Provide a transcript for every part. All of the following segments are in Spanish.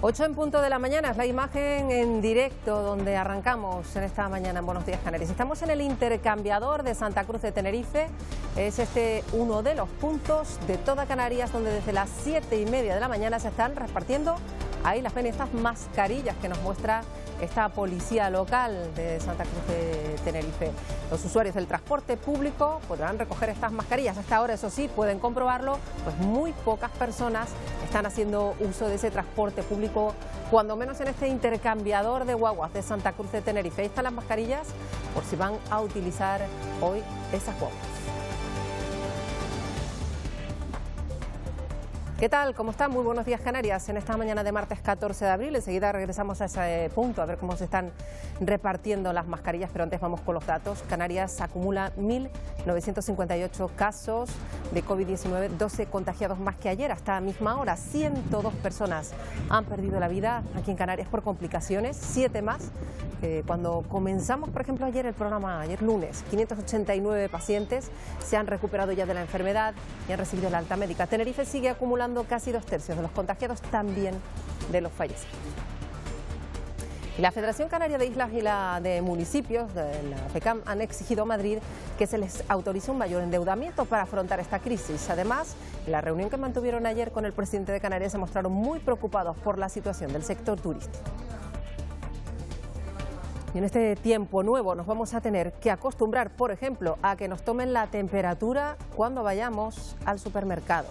8 en punto de la mañana es la imagen en directo donde arrancamos en esta mañana en Buenos Días Canarias. Estamos en el intercambiador de Santa Cruz de Tenerife. Es uno de los puntos de toda Canarias donde desde las 7:30 de la mañana se están repartiendo, ahí las ven, estas mascarillas que nos muestra esta policía local de Santa Cruz de Tenerife. Los usuarios del transporte público podrán recoger estas mascarillas. Hasta ahora, eso sí, pueden comprobarlo, pues muy pocas personas están haciendo uso de ese transporte público, cuando menos en este intercambiador de guaguas de Santa Cruz de Tenerife. Ahí están las mascarillas por si van a utilizar hoy esas guaguas. ¿Qué tal? ¿Cómo están? Muy buenos días, Canarias. En esta mañana de martes 14 de abril, enseguida regresamos a ese punto a ver cómo se están repartiendo las mascarillas, pero antes vamos con los datos. Canarias acumula 1.958 casos de COVID-19, 12 contagiados más que ayer. Hasta la misma hora, 102 personas han perdido la vida aquí en Canarias por complicaciones, 7 más. Cuando comenzamos, por ejemplo, ayer el programa, ayer lunes, 589 pacientes se han recuperado ya de la enfermedad y han recibido la alta médica. Tenerife sigue acumulando casi 2/3 de los contagiados, también de los fallecidos. Y la Federación Canaria de Islas y la de Municipios, la FECAM, han exigido a Madrid que se les autorice un mayor endeudamiento para afrontar esta crisis. Además, en la reunión que mantuvieron ayer con el presidente de Canarias se mostraron muy preocupados por la situación del sector turístico. Y en este tiempo nuevo nos vamos a tener que acostumbrar, por ejemplo, a que nos tomen la temperatura cuando vayamos al supermercado.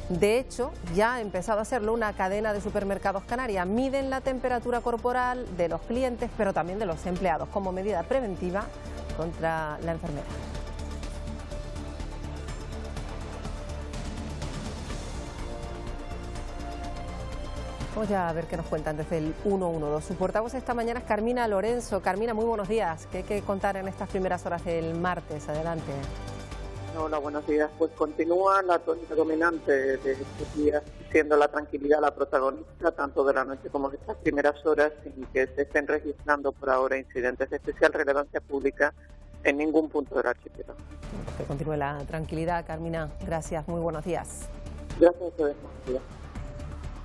De hecho, ya ha empezado a hacerlo una cadena de supermercados canarias. Miden la temperatura corporal de los clientes, pero también de los empleados, como medida preventiva contra la enfermedad. Vamos ya a ver qué nos cuentan desde el 112. Su portavoz esta mañana es Carmina Lorenzo. Carmina, muy buenos días. ¿Qué hay que contar en estas primeras horas del martes? Adelante. Hola, buenos días. Pues continúa la tónica dominante de estos días, siendo la tranquilidad la protagonista tanto de la noche como de estas primeras horas, sin que se estén registrando por ahora incidentes de especial relevancia pública en ningún punto del archipiélago. Que continúe la tranquilidad, Carmina. Gracias, muy buenos días. Gracias a ustedes, buenos días.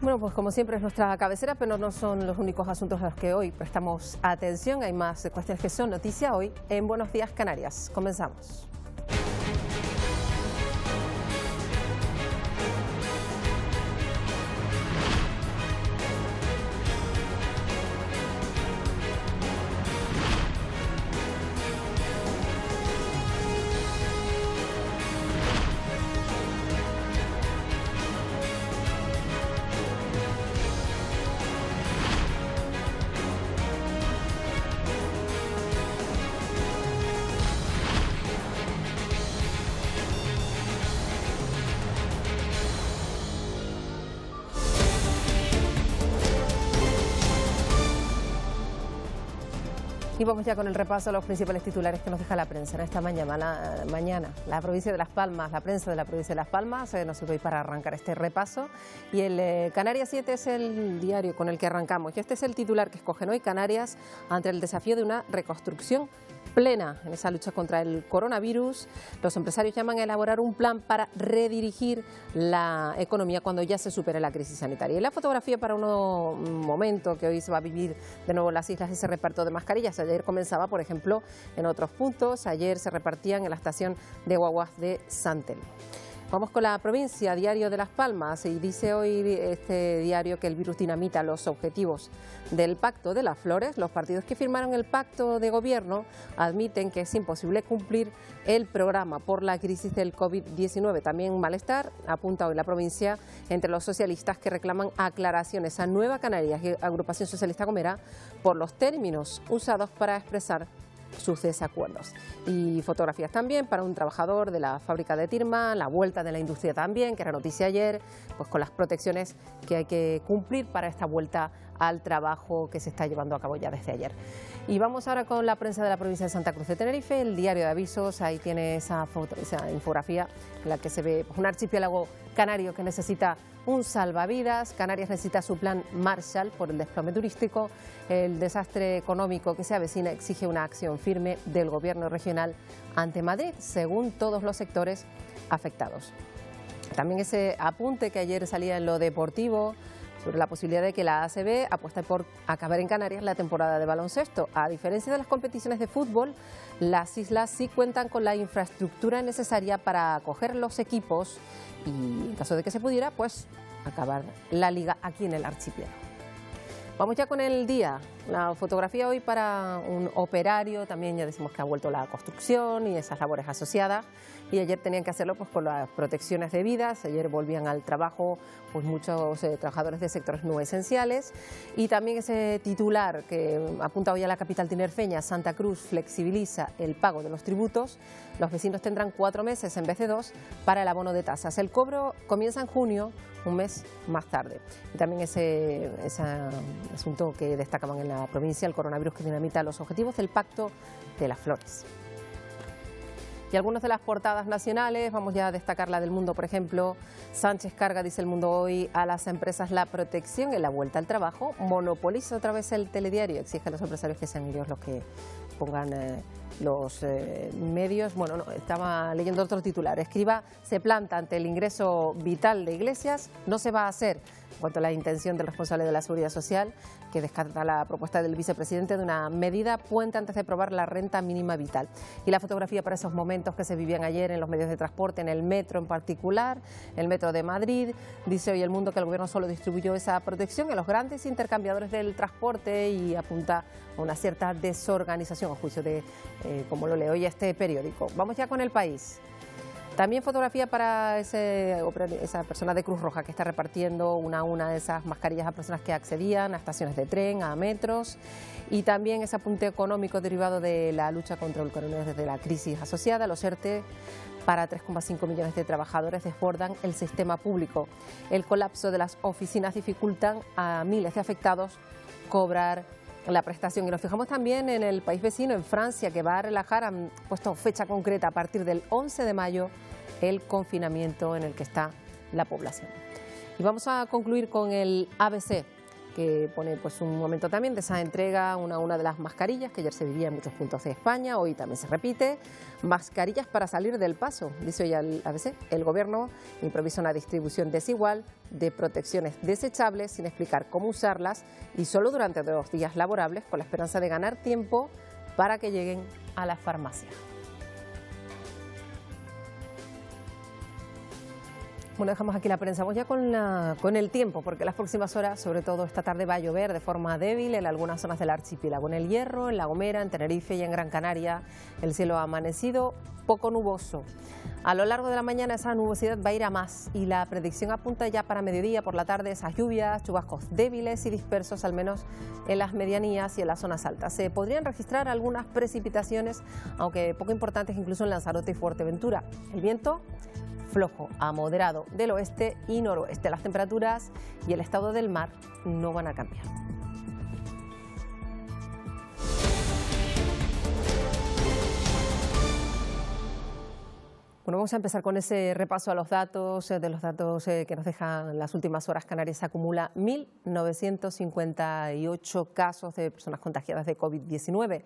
Bueno, pues como siempre es nuestra cabecera, pero no son los únicos asuntos a los que hoy prestamos atención. Hay más cuestiones que son noticia hoy en Buenos Días Canarias. Comenzamos. Y vamos ya con el repaso de los principales titulares que nos deja la prensa en esta mañana. La provincia de Las Palmas, la prensa de la provincia de Las Palmas nos sirve hoy para arrancar este repaso. Y el Canarias 7 es el diario con el que arrancamos. Y este es el titular que escogen hoy: Canarias ante el desafío de una reconstrucción plena en esa lucha contra el coronavirus. Los empresarios llaman a elaborar un plan para redirigir la economía cuando ya se supere la crisis sanitaria. Y la fotografía para un momento que hoy se va a vivir de nuevo en las islas, ese reparto de mascarillas. Ayer comenzaba, por ejemplo, en otros puntos. Ayer se repartían en la estación de guaguas de Sant Telmo. Vamos con la provincia, diario de Las Palmas, y dice hoy este diario que el virus dinamita los objetivos del Pacto de las Flores. Los partidos que firmaron el pacto de gobierno admiten que es imposible cumplir el programa por la crisis del COVID-19. También malestar, apunta hoy la provincia, entre los socialistas que reclaman aclaraciones a Nueva Canarias y Agrupación Socialista Gomera por los términos usados para expresar sus desacuerdos. Y fotografías también para un trabajador de la fábrica de Tirma, la vuelta de la industria también, que era noticia ayer, pues con las protecciones que hay que cumplir para esta vuelta al trabajo que se está llevando a cabo ya desde ayer. Y vamos ahora con la prensa de la provincia de Santa Cruz de Tenerife, el diario de avisos. Ahí tiene esa infografía en la que se ve un archipiélago canario que necesita un salvavidas. Canarias necesita su plan Marshall por el desplome turístico. El desastre económico que se avecina exige una acción firme del gobierno regional ante Madrid, según todos los sectores afectados. También ese apunte que ayer salía en lo deportivo, sobre la posibilidad de que la ACB apueste por acabar en Canarias la temporada de baloncesto. A diferencia de las competiciones de fútbol, las islas sí cuentan con la infraestructura necesaria para acoger los equipos y, en caso de que se pudiera, pues acabar la liga aquí en el archipiélago. Vamos ya con el día. La fotografía hoy para un operario, también ya decimos que ha vuelto la construcción y esas labores asociadas, y ayer tenían que hacerlo pues con las protecciones debidas. Ayer volvían al trabajo pues muchos trabajadores de sectores no esenciales, y también ese titular que apunta hoy a la capital tinerfeña: Santa Cruz flexibiliza el pago de los tributos. Los vecinos tendrán 4 meses en vez de 2 para el abono de tasas. El cobro comienza en junio, un mes más tarde. Y también ese asunto que destacaban en la provincia: el coronavirus que dinamita los objetivos del Pacto de las Flores. Y algunas de las portadas nacionales, vamos ya a destacar la del Mundo, por ejemplo. Sánchez carga, dice el Mundo hoy, a las empresas la protección en la vuelta al trabajo. Monopoliza otra vez el telediario, exige a los empresarios que sean ellos los que pongan los medios. Bueno, no, estaba leyendo otro titular. Escrivá se planta ante el ingreso vital de Iglesias. No se va a hacer. En cuanto a la intención del responsable de la Seguridad Social, que descarta la propuesta del vicepresidente de una medida puente antes de aprobar la renta mínima vital. Y la fotografía para esos momentos que se vivían ayer en los medios de transporte, en el metro en particular, el metro de Madrid. Dice hoy el Mundo que el gobierno solo distribuyó esa protección en los grandes intercambiadores del transporte y apunta a una cierta desorganización, a juicio de como lo lee hoy este periódico. Vamos ya con El País. También fotografía para esa persona de Cruz Roja que está repartiendo una a una esas mascarillas a personas que accedían a estaciones de tren, a metros, y también ese apunte económico derivado de la lucha contra el coronavirus desde la crisis asociada. Los ERTE para 3,5 millones de trabajadores desbordan el sistema público. El colapso de las oficinas dificultan a miles de afectados cobrar la prestación. Y nos fijamos también en el país vecino, en Francia, que va a relajar, han puesto fecha concreta, a partir del 11 de mayo, el confinamiento en el que está la población. Y vamos a concluir con el ABC, que pone pues un momento también de esa entrega una de las mascarillas, que ayer se vivía en muchos puntos de España, hoy también se repite. Mascarillas para salir del paso, dice hoy el ABC. El gobierno improvisa una distribución desigual de protecciones desechables sin explicar cómo usarlas y solo durante 2 días laborables, con la esperanza de ganar tiempo para que lleguen a las farmacias. Bueno, dejamos aquí la prensa. Vamos ya con el tiempo, porque las próximas horas, sobre todo esta tarde, va a llover de forma débil en algunas zonas del archipiélago. En El Hierro, en La Gomera, en Tenerife y en Gran Canaria, el cielo ha amanecido poco nuboso. A lo largo de la mañana esa nubosidad va a ir a más y la predicción apunta ya para mediodía, por la tarde, esas lluvias, chubascos débiles y dispersos, al menos en las medianías y en las zonas altas. Se podrían registrar algunas precipitaciones, aunque poco importantes, incluso en Lanzarote y Fuerteventura. El viento flojo a moderado del oeste y noroeste. Las temperaturas y el estado del mar no van a cambiar. Bueno, vamos a empezar con ese repaso a los datos. De los datos que nos dejan las últimas horas, Canarias acumula 1.958 casos de personas contagiadas de COVID-19.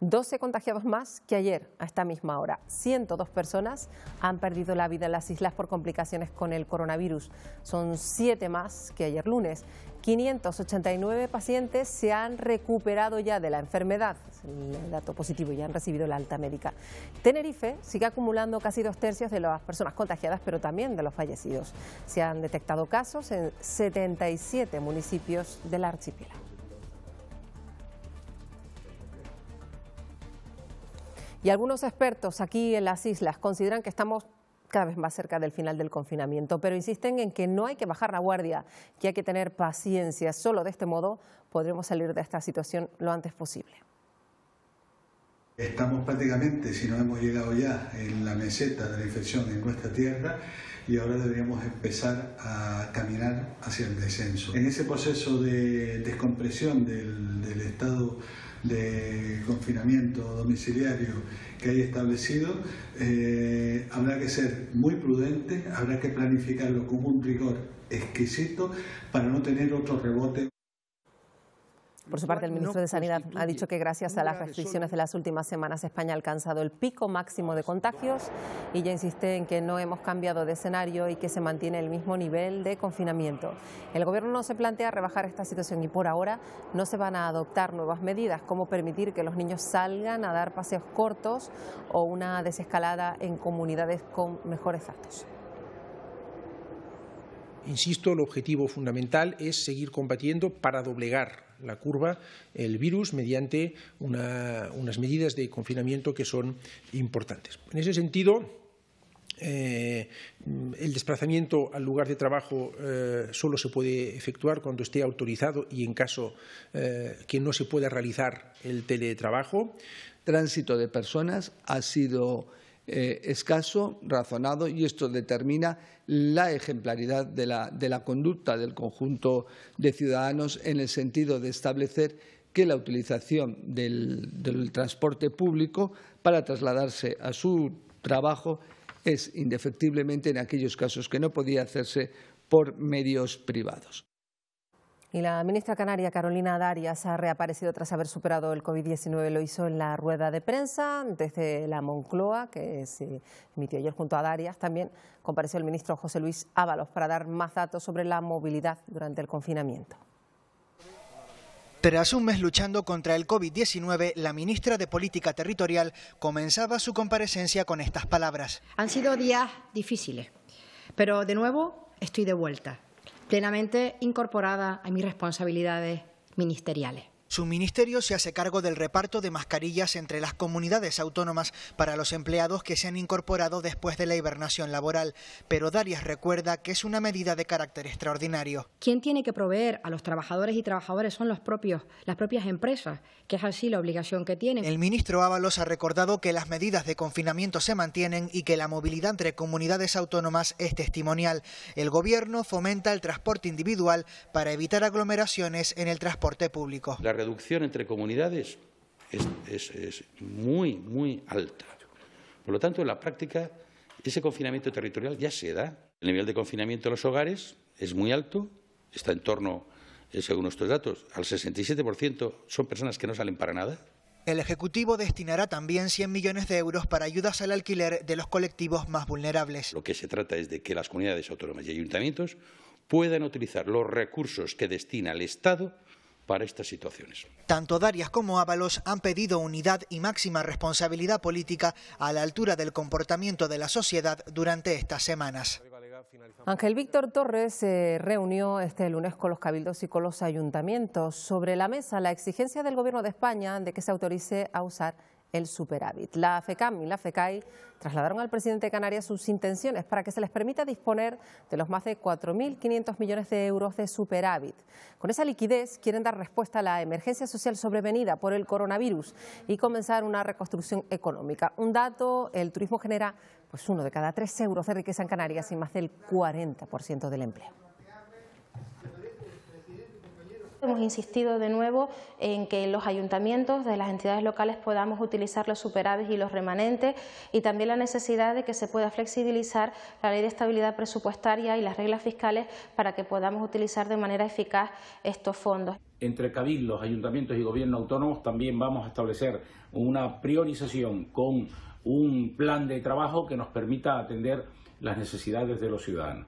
12 contagiados más que ayer a esta misma hora. 102 personas han perdido la vida en las islas por complicaciones con el coronavirus. Son 7 más que ayer lunes. 589 pacientes se han recuperado ya de la enfermedad, el dato positivo, ya han recibido la alta médica. Tenerife sigue acumulando casi 2/3 de las personas contagiadas, pero también de los fallecidos. Se han detectado casos en 77 municipios del archipiélago. Y algunos expertos aquí en las islas consideran que estamos cada vez más cerca del final del confinamiento, pero insisten en que no hay que bajar la guardia, que hay que tener paciencia. Solo de este modo podremos salir de esta situación lo antes posible. Estamos prácticamente, si no hemos llegado ya, en la meseta de la infección en nuestra tierra, y ahora deberíamos empezar a caminar hacia el descenso. En ese proceso de descompresión del estado de confinamiento domiciliario que hay establecido, habrá que ser muy prudente, habrá que planificarlo con un rigor exquisito para no tener otro rebote. Por su parte, el ministro de Sanidad ha dicho que gracias a las restricciones de las últimas semanas España ha alcanzado el pico máximo de contagios y ya insiste en que no hemos cambiado de escenario y que se mantiene el mismo nivel de confinamiento. El Gobierno no se plantea rebajar esta situación y por ahora no se van a adoptar nuevas medidas como permitir que los niños salgan a dar paseos cortos o una desescalada en comunidades con mejores datos. Insisto, el objetivo fundamental es seguir combatiendo para doblegar la curva, el virus, mediante unas medidas de confinamiento que son importantes. En ese sentido, el desplazamiento al lugar de trabajo solo se puede efectuar cuando esté autorizado y en caso que no se pueda realizar el teletrabajo. Tránsito de personas ha sido escaso, razonado, y esto determina la ejemplaridad de la conducta del conjunto de ciudadanos en el sentido de establecer que la utilización del transporte público para trasladarse a su trabajo es indefectiblemente en aquellos casos que no podía hacerse por medios privados. Y la ministra canaria Carolina Darias ha reaparecido tras haber superado el COVID-19. Lo hizo en la rueda de prensa desde la Moncloa, que se emitió ayer junto a Darias. También compareció el ministro José Luis Ábalos para dar más datos sobre la movilidad durante el confinamiento. Tras un mes luchando contra el COVID-19, la ministra de Política Territorial comenzaba su comparecencia con estas palabras. Han sido días difíciles, pero de nuevo estoy de vuelta, plenamente incorporada a mis responsabilidades ministeriales. Su ministerio se hace cargo del reparto de mascarillas entre las comunidades autónomas para los empleados que se han incorporado después de la hibernación laboral, pero Darias recuerda que es una medida de carácter extraordinario. ¿Quién tiene que proveer a los trabajadores y trabajadoras? Son las propias empresas, que es así la obligación que tienen. El ministro Ábalos ha recordado que las medidas de confinamiento se mantienen y que la movilidad entre comunidades autónomas es testimonial. El Gobierno fomenta el transporte individual para evitar aglomeraciones en el transporte público. La reducción entre comunidades es muy, muy alta. Por lo tanto, en la práctica, ese confinamiento territorial ya se da. El nivel de confinamiento en los hogares es muy alto, está en torno, según nuestros datos, al 67% son personas que no salen para nada. El Ejecutivo destinará también 100 millones de euros para ayudas al alquiler de los colectivos más vulnerables. Lo que se trata es de que las comunidades autónomas y ayuntamientos puedan utilizar los recursos que destina el Estado para estas situaciones. Tanto Darias como Ábalos han pedido unidad y máxima responsabilidad política a la altura del comportamiento de la sociedad durante estas semanas. Ángel Víctor Torres se reunió este lunes con los cabildos y con los ayuntamientos. Sobre la mesa, la exigencia del Gobierno de España de que se autorice a usar el superávit. La FECAM y la FECAI trasladaron al presidente de Canarias sus intenciones para que se les permita disponer de los más de 4.500 millones de euros de superávit. Con esa liquidez quieren dar respuesta a la emergencia social sobrevenida por el coronavirus y comenzar una reconstrucción económica. Un dato, el turismo genera 1 de cada 3 euros de riqueza en Canarias y más del 40% del empleo. Hemos insistido de nuevo en que los ayuntamientos de las entidades locales podamos utilizar los superávits y los remanentes y también la necesidad de que se pueda flexibilizar la ley de estabilidad presupuestaria y las reglas fiscales para que podamos utilizar de manera eficaz estos fondos. Entre cabildos, ayuntamientos y gobiernos autónomos también vamos a establecer una priorización con un plan de trabajo que nos permita atender las necesidades de los ciudadanos.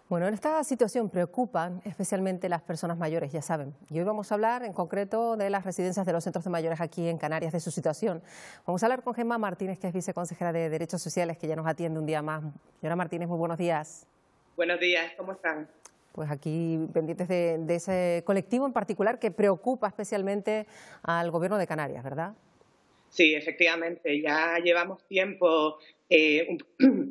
Bueno, en esta situación preocupan especialmente las personas mayores, ya saben. Y hoy vamos a hablar en concreto de las residencias de los centros de mayores aquí en Canarias, de su situación. Vamos a hablar con Gemma Martínez, que es viceconsejera de Derechos Sociales, que ya nos atiende un día más. Señora Martínez, muy buenos días. Buenos días, ¿cómo están? Pues aquí pendientes de ese colectivo en particular que preocupa especialmente al Gobierno de Canarias, ¿verdad? Sí, efectivamente, ya llevamos tiempo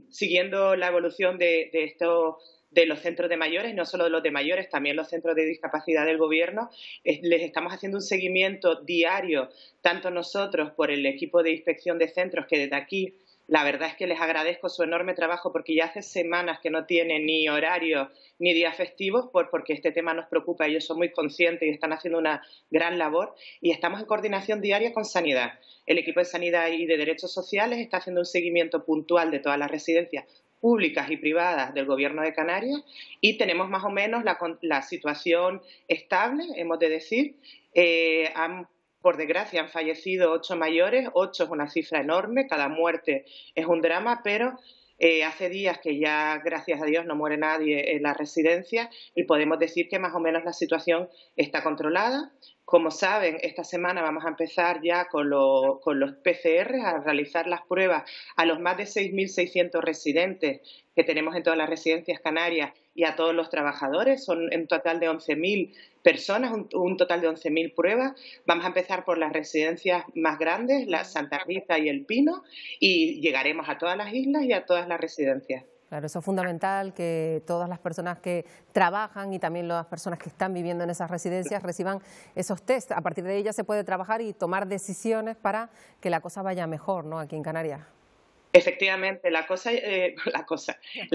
siguiendo la evolución de los centros de mayores, no solo de los de mayores, también los centros de discapacidad del Gobierno. Les estamos haciendo un seguimiento diario, tanto nosotros por el equipo de inspección de centros, que desde aquí la verdad es que les agradezco su enorme trabajo porque ya hace semanas que no tienen ni horario ni días festivos porque este tema nos preocupa. Ellos son muy conscientes y están haciendo una gran labor y estamos en coordinación diaria con Sanidad. El equipo de Sanidad y de Derechos Sociales está haciendo un seguimiento puntual de todas las residencias públicas y privadas del Gobierno de Canarias, y tenemos más o menos la situación estable, hemos de decir. Por desgracia han fallecido 8 mayores, 8 es una cifra enorme, cada muerte es un drama, pero hace días que ya, gracias a Dios, no muere nadie en la residencia y podemos decir que más o menos la situación está controlada. Como saben, esta semana vamos a empezar ya con los PCR, a realizar las pruebas a los más de 6.600 residentes que tenemos en todas las residencias canarias y a todos los trabajadores. Son en total de 11.000 personas, un total de 11.000 pruebas. Vamos a empezar por las residencias más grandes, la Santa Rita y El Pino, y llegaremos a todas las islas y a todas las residencias. Claro, eso es fundamental, que todas las personas que trabajan y también las personas que están viviendo en esas residencias reciban esos test. A partir de ellas se puede trabajar y tomar decisiones para que la cosa vaya mejor, ¿no?, aquí en Canarias. Efectivamente, la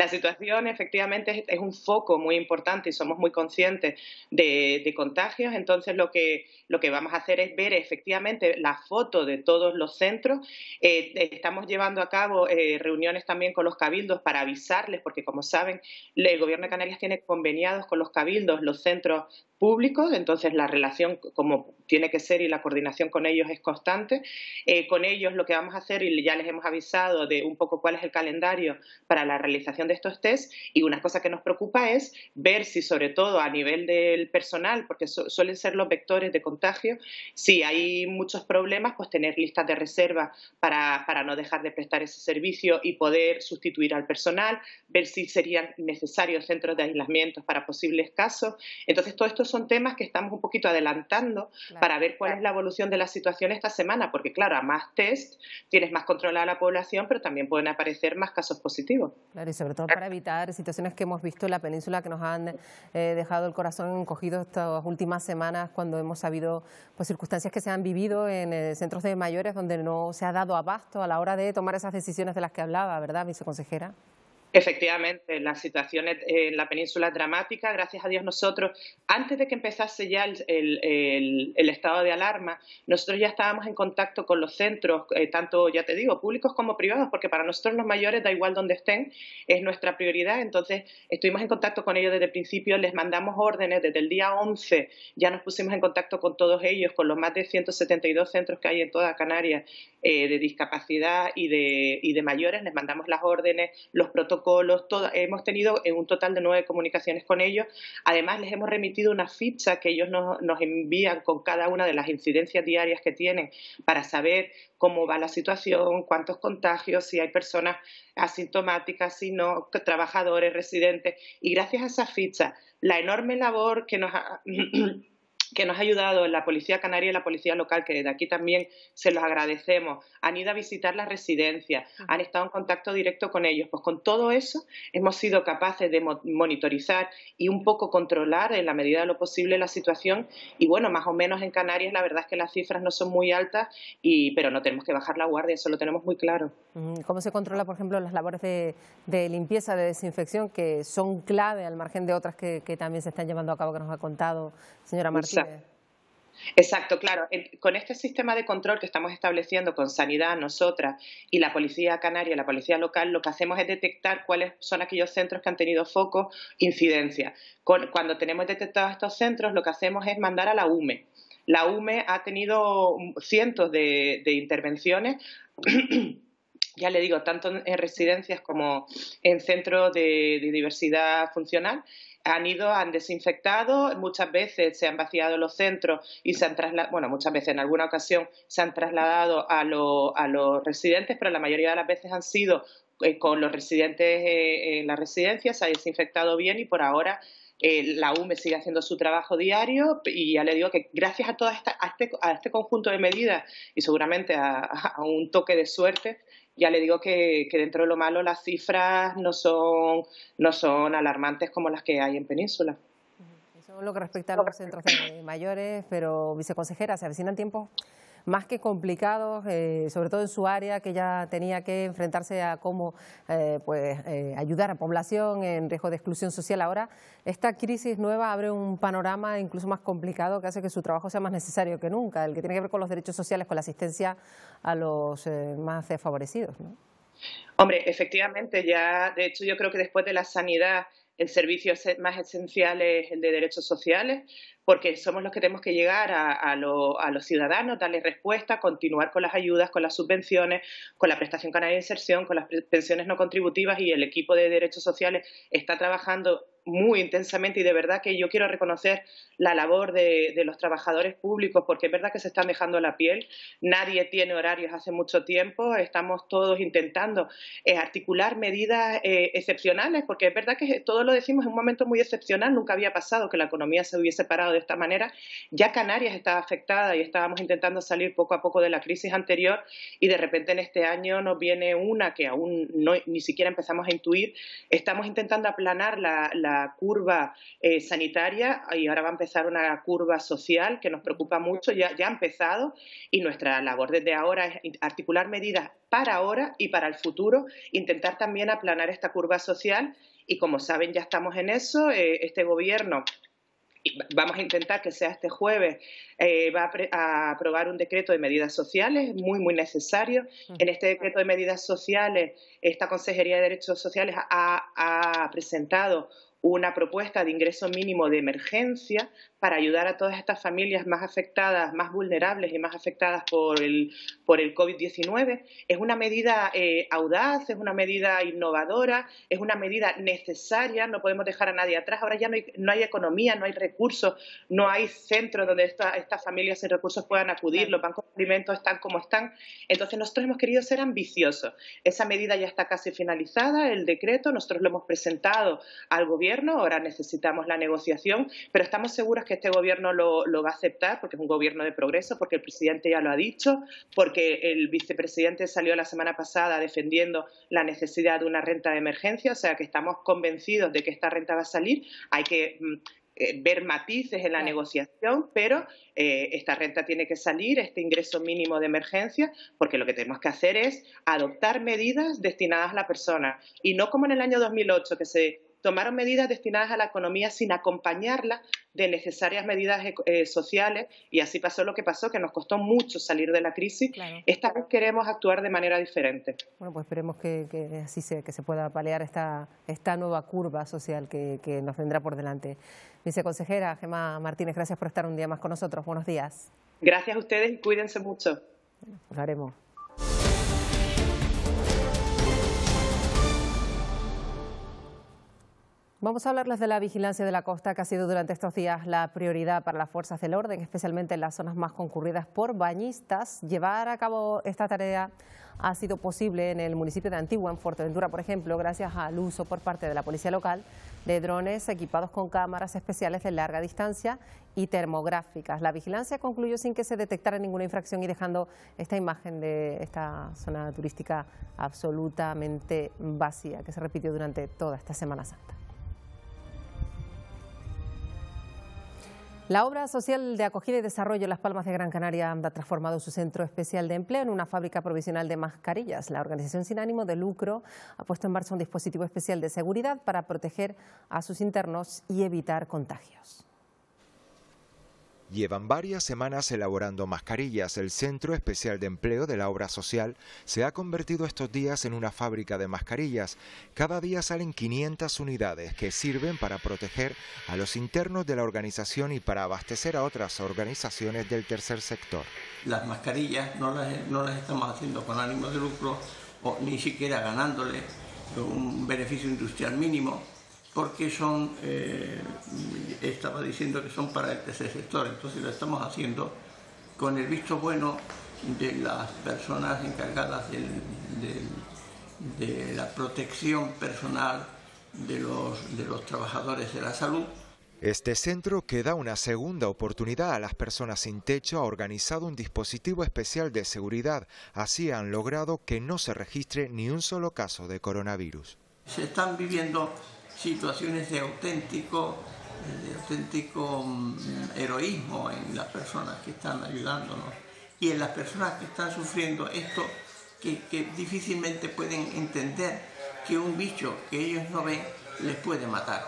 situación efectivamente es un foco muy importante y somos muy conscientes de contagios. Entonces lo que vamos a hacer es ver efectivamente la foto de todos los centros. Estamos llevando a cabo reuniones también con los cabildos para avisarles, porque como saben, el Gobierno de Canarias tiene conveniados con los cabildos los centros públicos, entonces la relación como tiene que ser y la coordinación con ellos es constante. Con ellos lo que vamos a hacer, y ya les hemos avisado de un poco cuál es el calendario para la realización de estos test, y una cosa que nos preocupa es ver si, sobre todo a nivel del personal, porque suelen ser los vectores de contagio, si hay muchos problemas, pues tener listas de reserva para no dejar de prestar ese servicio y poder sustituir al personal, ver si serían necesarios centros de aislamiento para posibles casos. Entonces todo esto son temas que estamos un poquito adelantando para ver cuál es la evolución de la situación esta semana, porque claro, a más test tienes más controlada la población, pero también pueden aparecer más casos positivos. Claro, y sobre todo para evitar situaciones que hemos visto en la península que nos han dejado el corazón encogido estas últimas semanas, cuando hemos sabido pues circunstancias que se han vivido en centros de mayores donde no se ha dado abasto a la hora de tomar esas decisiones de las que hablaba, ¿verdad, viceconsejera? Efectivamente, la situación en la península es dramática. Gracias a Dios nosotros, antes de que empezase ya el estado de alarma, nosotros ya estábamos en contacto con los centros, tanto, ya te digo, públicos como privados, porque para nosotros los mayores, da igual donde estén, es nuestra prioridad. Entonces, estuvimos en contacto con ellos desde el principio, les mandamos órdenes desde el día 11, ya nos pusimos en contacto con todos ellos, con los más de 172 centros que hay en toda Canarias de discapacidad y de mayores, les mandamos las órdenes, los protocolos, hemos tenido un total de 9 comunicaciones con ellos. Además, les hemos remitido una ficha que ellos nos envían con cada una de las incidencias diarias que tienen para saber cómo va la situación, cuántos contagios, si hay personas asintomáticas, si no, trabajadores, residentes. Y gracias a esa ficha, la enorme labor que nos ha ayudado la Policía Canaria y la Policía Local, que desde aquí también se los agradecemos, han ido a visitar las residencias, han estado en contacto directo con ellos. Pues con todo eso hemos sido capaces de monitorizar y un poco controlar en la medida de lo posible la situación. Y bueno, más o menos en Canarias la verdad es que las cifras no son muy altas, pero no tenemos que bajar la guardia, eso lo tenemos muy claro. ¿Cómo se controla, por ejemplo, las labores de limpieza, de desinfección, que son clave al margen de otras que también se están llevando a cabo, que nos ha contado señora Martínez? Exacto, claro. Con este sistema de control que estamos estableciendo con Sanidad, nosotras y la Policía Canaria y la Policía Local, lo que hacemos es detectar cuáles son aquellos centros que han tenido focos, incidencia. Cuando tenemos detectados estos centros, lo que hacemos es mandar a la UME. La UME ha tenido cientos de intervenciones, ya le digo, tanto en residencias como en centros de diversidad funcional. Han desinfectado, muchas veces se han vaciado los centros y se han trasladado, bueno, muchas veces en alguna ocasión se han trasladado a los residentes, pero la mayoría de las veces han sido con los residentes en la residencia, se ha desinfectado bien y por ahora la UME sigue haciendo su trabajo diario y ya le digo que gracias a este conjunto de medidas y seguramente a un toque de suerte, ya le digo que dentro de lo malo las cifras no son alarmantes como las que hay en Península. Eso es lo que respecta a los centros de mayores, pero viceconsejera, se avecinan tiempos más que complicados, sobre todo en su área, que ya tenía que enfrentarse a cómo ayudar a población en riesgo de exclusión social. Ahora, esta crisis nueva abre un panorama incluso más complicado que hace que su trabajo sea más necesario que nunca, el que tiene que ver con los derechos sociales, con la asistencia a los más desfavorecidos, ¿no? Hombre, efectivamente, ya, de hecho, yo creo que después de la sanidad, el servicio más esencial es el de derechos sociales, porque somos los que tenemos que llegar a los ciudadanos, darles respuesta, continuar con las ayudas, con las subvenciones, con la prestación canaria de inserción, con las pensiones no contributivas, y el equipo de derechos sociales está trabajando muy intensamente, y de verdad que yo quiero reconocer la labor de los trabajadores públicos, porque es verdad que se están dejando la piel. Nadie tiene horarios hace mucho tiempo, estamos todos intentando articular medidas excepcionales, porque es verdad que todo lo decimos en un momento muy excepcional, nunca había pasado que la economía se hubiese parado de esta manera. Ya Canarias estaba afectada y estábamos intentando salir poco a poco de la crisis anterior, y de repente en este año nos viene una que aún ni siquiera empezamos a intuir. Estamos intentando aplanar la curva sanitaria, y ahora va a empezar una curva social que nos preocupa mucho. Ya ha empezado, y nuestra labor desde ahora es articular medidas para ahora y para el futuro, intentar también aplanar esta curva social, y como saben ya estamos en eso. Este gobierno, vamos a intentar que sea este jueves, va a aprobar un decreto de medidas sociales muy, muy necesario. En este decreto de medidas sociales, esta Consejería de Derechos Sociales ha presentado una propuesta de ingreso mínimo de emergencia para ayudar a todas estas familias más afectadas, más vulnerables y más afectadas por el COVID-19. Es una medida audaz, es una medida innovadora, es una medida necesaria, no podemos dejar a nadie atrás. Ahora ya no hay economía, no hay recursos, no hay centros donde estas familias sin recursos puedan acudir, los bancos de alimentos están como están. Entonces nosotros hemos querido ser ambiciosos. Esa medida ya está casi finalizada, el decreto, nosotros lo hemos presentado al gobierno, ahora necesitamos la negociación, pero estamos seguros que este gobierno lo va a aceptar, porque es un gobierno de progreso, porque el presidente ya lo ha dicho, porque el vicepresidente salió la semana pasada defendiendo la necesidad de una renta de emergencia, o sea que estamos convencidos de que esta renta va a salir. Hay que ver matices en la negociación, pero esta renta tiene que salir, este ingreso mínimo de emergencia, porque lo que tenemos que hacer es adoptar medidas destinadas a la persona, y no como en el año 2008, que se tomaron medidas destinadas a la economía sin acompañarla de necesarias medidas sociales, y así pasó lo que pasó, que nos costó mucho salir de la crisis. Claro. Esta vez queremos actuar de manera diferente. Bueno, pues esperemos que así sea, que se pueda paliar esta nueva curva social que nos vendrá por delante. Viceconsejera Gemma Martínez, gracias por estar un día más con nosotros. Buenos días. Gracias a ustedes y cuídense mucho. Bueno, pues lo haremos. Vamos a hablarles de la vigilancia de la costa, que ha sido durante estos días la prioridad para las fuerzas del orden, especialmente en las zonas más concurridas por bañistas. Llevar a cabo esta tarea ha sido posible en el municipio de Antigua, en Fuerteventura, por ejemplo, gracias al uso por parte de la policía local de drones equipados con cámaras especiales de larga distancia y termográficas. La vigilancia concluyó sin que se detectara ninguna infracción y dejando esta imagen de esta zona turística absolutamente vacía, que se repitió durante toda esta Semana Santa. La obra social de acogida y desarrollo Las Palmas de Gran Canaria ha transformado su centro especial de empleo en una fábrica provisional de mascarillas. La organización sin ánimo de lucro ha puesto en marcha un dispositivo especial de seguridad para proteger a sus internos y evitar contagios. Llevan varias semanas elaborando mascarillas. El Centro Especial de Empleo de la Obra Social se ha convertido estos días en una fábrica de mascarillas. Cada día salen 500 unidades que sirven para proteger a los internos de la organización y para abastecer a otras organizaciones del tercer sector. Las mascarillas no las estamos haciendo con ánimo de lucro o ni siquiera ganándole un beneficio industrial mínimo, porque estaba diciendo que son para el tercer sector, entonces lo estamos haciendo con el visto bueno de las personas encargadas de la protección personal de los trabajadores de la salud. Este centro, que da una segunda oportunidad a las personas sin techo, ha organizado un dispositivo especial de seguridad. Así han logrado que no se registre ni un solo caso de coronavirus. Se están viviendo situaciones de auténtico heroísmo en las personas que están ayudándonos y en las personas que están sufriendo esto, que difícilmente pueden entender que un bicho que ellos no ven les puede matar.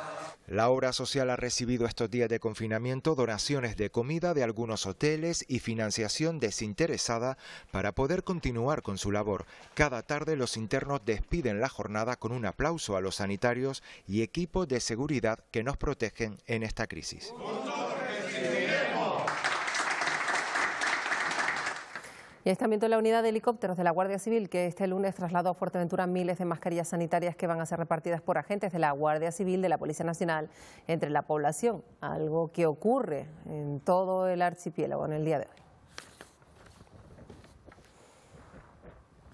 La obra social ha recibido estos días de confinamiento donaciones de comida de algunos hoteles y financiación desinteresada para poder continuar con su labor. Cada tarde los internos despiden la jornada con un aplauso a los sanitarios y equipos de seguridad que nos protegen en esta crisis. Y es también la unidad de helicópteros de la Guardia Civil que este lunes trasladó a Fuerteventura miles de mascarillas sanitarias que van a ser repartidas por agentes de la Guardia Civil, de la Policía Nacional, entre la población, algo que ocurre en todo el archipiélago en el día de hoy.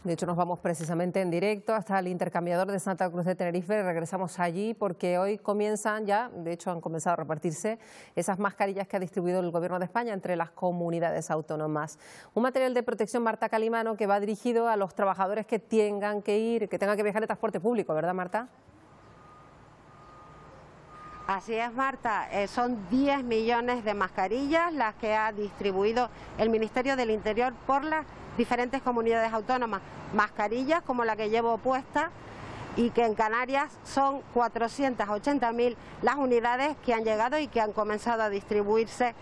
De hecho, nos vamos precisamente en directo hasta el intercambiador de Santa Cruz de Tenerife. Regresamos allí porque hoy comienzan ya, de hecho han comenzado a repartirse esas mascarillas que ha distribuido el Gobierno de España entre las comunidades autónomas. Un material de protección, Marta Calimano, que va dirigido a los trabajadores que tengan que viajar en transporte público, ¿verdad, Marta? Así es, Marta, son 10 millones de mascarillas las que ha distribuido el Ministerio del Interior por las diferentes comunidades autónomas. Mascarillas como la que llevo puesta y que en Canarias son 480.000 las unidades que han llegado y que han comenzado a distribuirse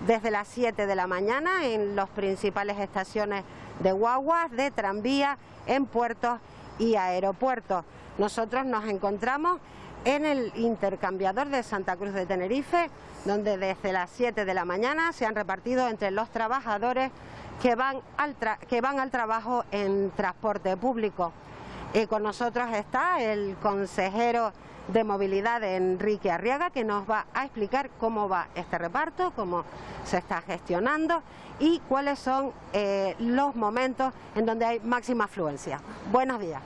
desde las 7 de la mañana en las principales estaciones de guaguas, de tranvía, en puertos y aeropuertos. Nosotros nos encontramos en el intercambiador de Santa Cruz de Tenerife, donde desde las 7 de la mañana se han repartido entre los trabajadores que van al trabajo en transporte público. Con nosotros está el consejero de Movilidad, Enrique Arriaga, que nos va a explicar cómo va este reparto, cómo se está gestionando y cuáles son los momentos en donde hay máxima afluencia. Buenos días.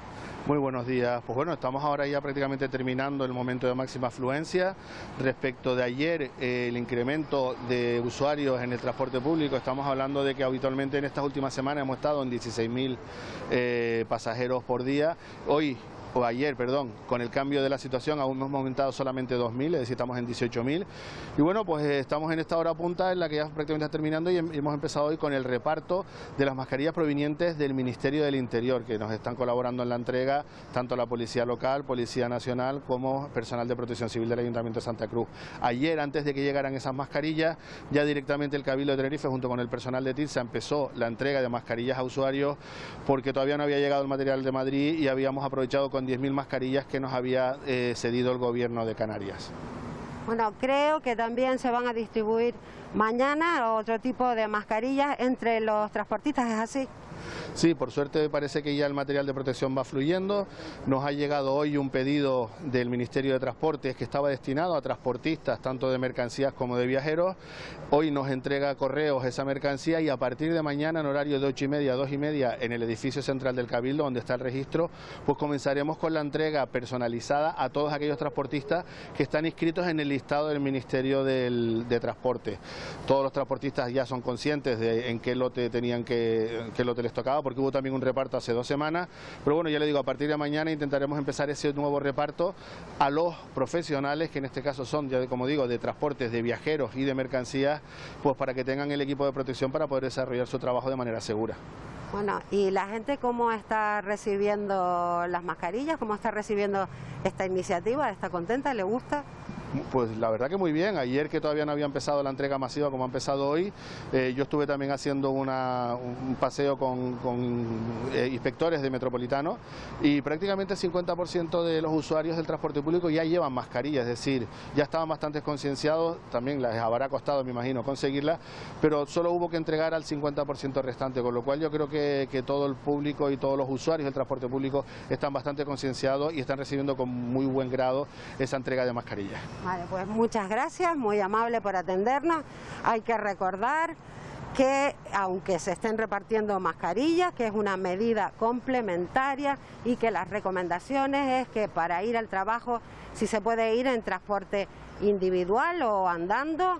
Muy buenos días. Pues bueno, estamos ahora ya prácticamente terminando el momento de máxima afluencia. Respecto de ayer, el incremento de usuarios en el transporte público, estamos hablando de que habitualmente en estas últimas semanas hemos estado en 16.000 pasajeros por día. Ayer, con el cambio de la situación aún hemos aumentado solamente 2.000, es decir, estamos en 18.000. Y bueno, pues estamos en esta hora punta en la que ya prácticamente está terminando y hemos empezado hoy con el reparto de las mascarillas provenientes del Ministerio del Interior, que nos están colaborando en la entrega tanto la Policía Local, Policía Nacional, como personal de Protección Civil del Ayuntamiento de Santa Cruz. Ayer, antes de que llegaran esas mascarillas, ya directamente el Cabildo de Tenerife, junto con el personal de TIRSA, empezó la entrega de mascarillas a usuarios, porque todavía no había llegado el material de Madrid y habíamos aprovechado con 10.000 mascarillas que nos había cedido el Gobierno de Canarias. Bueno, creo que también se van a distribuir mañana otro tipo de mascarillas entre los transportistas, ¿es así? Sí, por suerte parece que ya el material de protección va fluyendo. Nos ha llegado hoy un pedido del Ministerio de Transportes que estaba destinado a transportistas, tanto de mercancías como de viajeros. Hoy nos entrega Correos esa mercancía y a partir de mañana, en horario de 8:30 a 2:30, en el edificio central del Cabildo, donde está el registro, pues comenzaremos con la entrega personalizada a todos aquellos transportistas que están inscritos en el listado del Ministerio de Transporte. Todos los transportistas ya son conscientes de en qué lote qué lote les tocaba, porque hubo también un reparto hace 2 semanas, pero bueno, ya le digo, a partir de mañana intentaremos empezar ese nuevo reparto a los profesionales, que en este caso son, ya como digo, de transportes de viajeros y de mercancías, pues para que tengan el equipo de protección para poder desarrollar su trabajo de manera segura. Bueno, ¿y la gente cómo está recibiendo las mascarillas? ¿Cómo está recibiendo esta iniciativa? ¿Está contenta? ¿Le gusta? Pues la verdad que muy bien. Ayer, que todavía no había empezado la entrega masiva como ha empezado hoy, yo estuve también haciendo un paseo con inspectores de Metropolitano y prácticamente el 50% de los usuarios del transporte público ya llevan mascarillas, es decir, ya estaban bastante concienciados, también les habrá costado, me imagino, conseguirla, pero solo hubo que entregar al 50% restante, con lo cual yo creo que todo el público y todos los usuarios del transporte público están bastante concienciados y están recibiendo con muy buen grado esa entrega de mascarillas. Vale, pues muchas gracias, muy amable por atendernos. Hay que recordar que aunque se estén repartiendo mascarillas, que es una medida complementaria y que las recomendaciones es que para ir al trabajo, si se puede ir en transporte individual o andando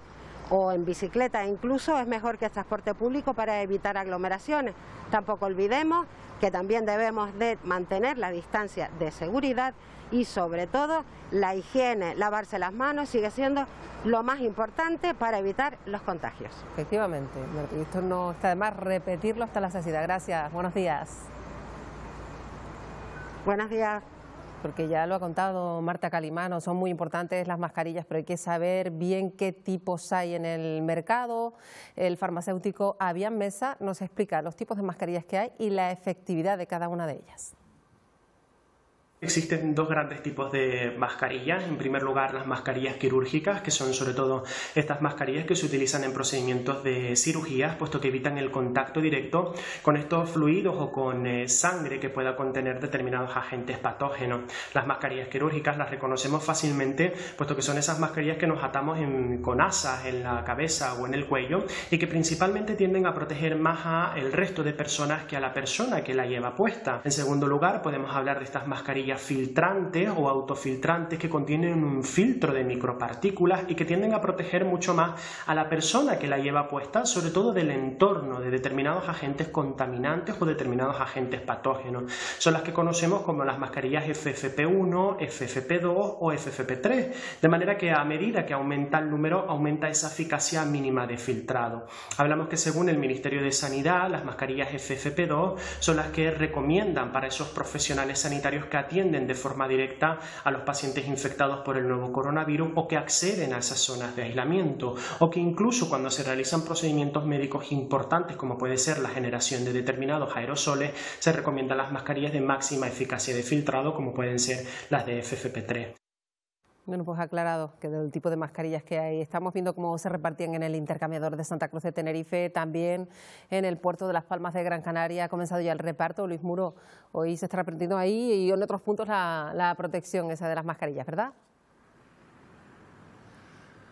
o en bicicleta incluso, es mejor que el transporte público para evitar aglomeraciones. Tampoco olvidemos que también debemos de mantener la distancia de seguridad y sobre todo la higiene, lavarse las manos sigue siendo lo más importante para evitar los contagios. Efectivamente, esto no está de más repetirlo hasta la saciedad. Gracias, buenos días. Buenos días. porque ya lo ha contado Marta Calimano, son muy importantes las mascarillas, pero hay que saber bien qué tipos hay en el mercado. El farmacéutico Avian Mesa nos explica los tipos de mascarillas que hay y la efectividad de cada una de ellas. Existen dos grandes tipos de mascarillas. En primer lugar, las mascarillas quirúrgicas, que son sobre todo estas mascarillas que se utilizan en procedimientos de cirugías, puesto que evitan el contacto directo con estos fluidos o con sangre que pueda contener determinados agentes patógenos. Las mascarillas quirúrgicas las reconocemos fácilmente, puesto que son esas mascarillas que nos atamos con asas en la cabeza o en el cuello y que principalmente tienden a proteger más al resto de personas que a la persona que la lleva puesta. En segundo lugar, podemos hablar de estas mascarillas filtrantes o autofiltrantes que contienen un filtro de micropartículas y que tienden a proteger mucho más a la persona que la lleva puesta, sobre todo del entorno, de determinados agentes contaminantes o determinados agentes patógenos. Son las que conocemos como las mascarillas FFP1, FFP2 o FFP3, de manera que a medida que aumenta el número, aumenta esa eficacia mínima de filtrado. Hablamos que según el Ministerio de Sanidad, las mascarillas FFP2 son las que recomiendan para esos profesionales sanitarios que atienden de forma directa a los pacientes infectados por el nuevo coronavirus o que acceden a esas zonas de aislamiento, o que incluso cuando se realizan procedimientos médicos importantes como puede ser la generación de determinados aerosoles, se recomiendan las mascarillas de máxima eficacia de filtrado como pueden ser las de FFP3. Bueno, pues aclarado que del tipo de mascarillas que hay. Estamos viendo cómo se repartían en el intercambiador de Santa Cruz de Tenerife, también en el puerto de Las Palmas de Gran Canaria. Ha comenzado ya el reparto. Luis Muro, hoy se está repartiendo ahí y en otros puntos la protección esa de las mascarillas, ¿verdad?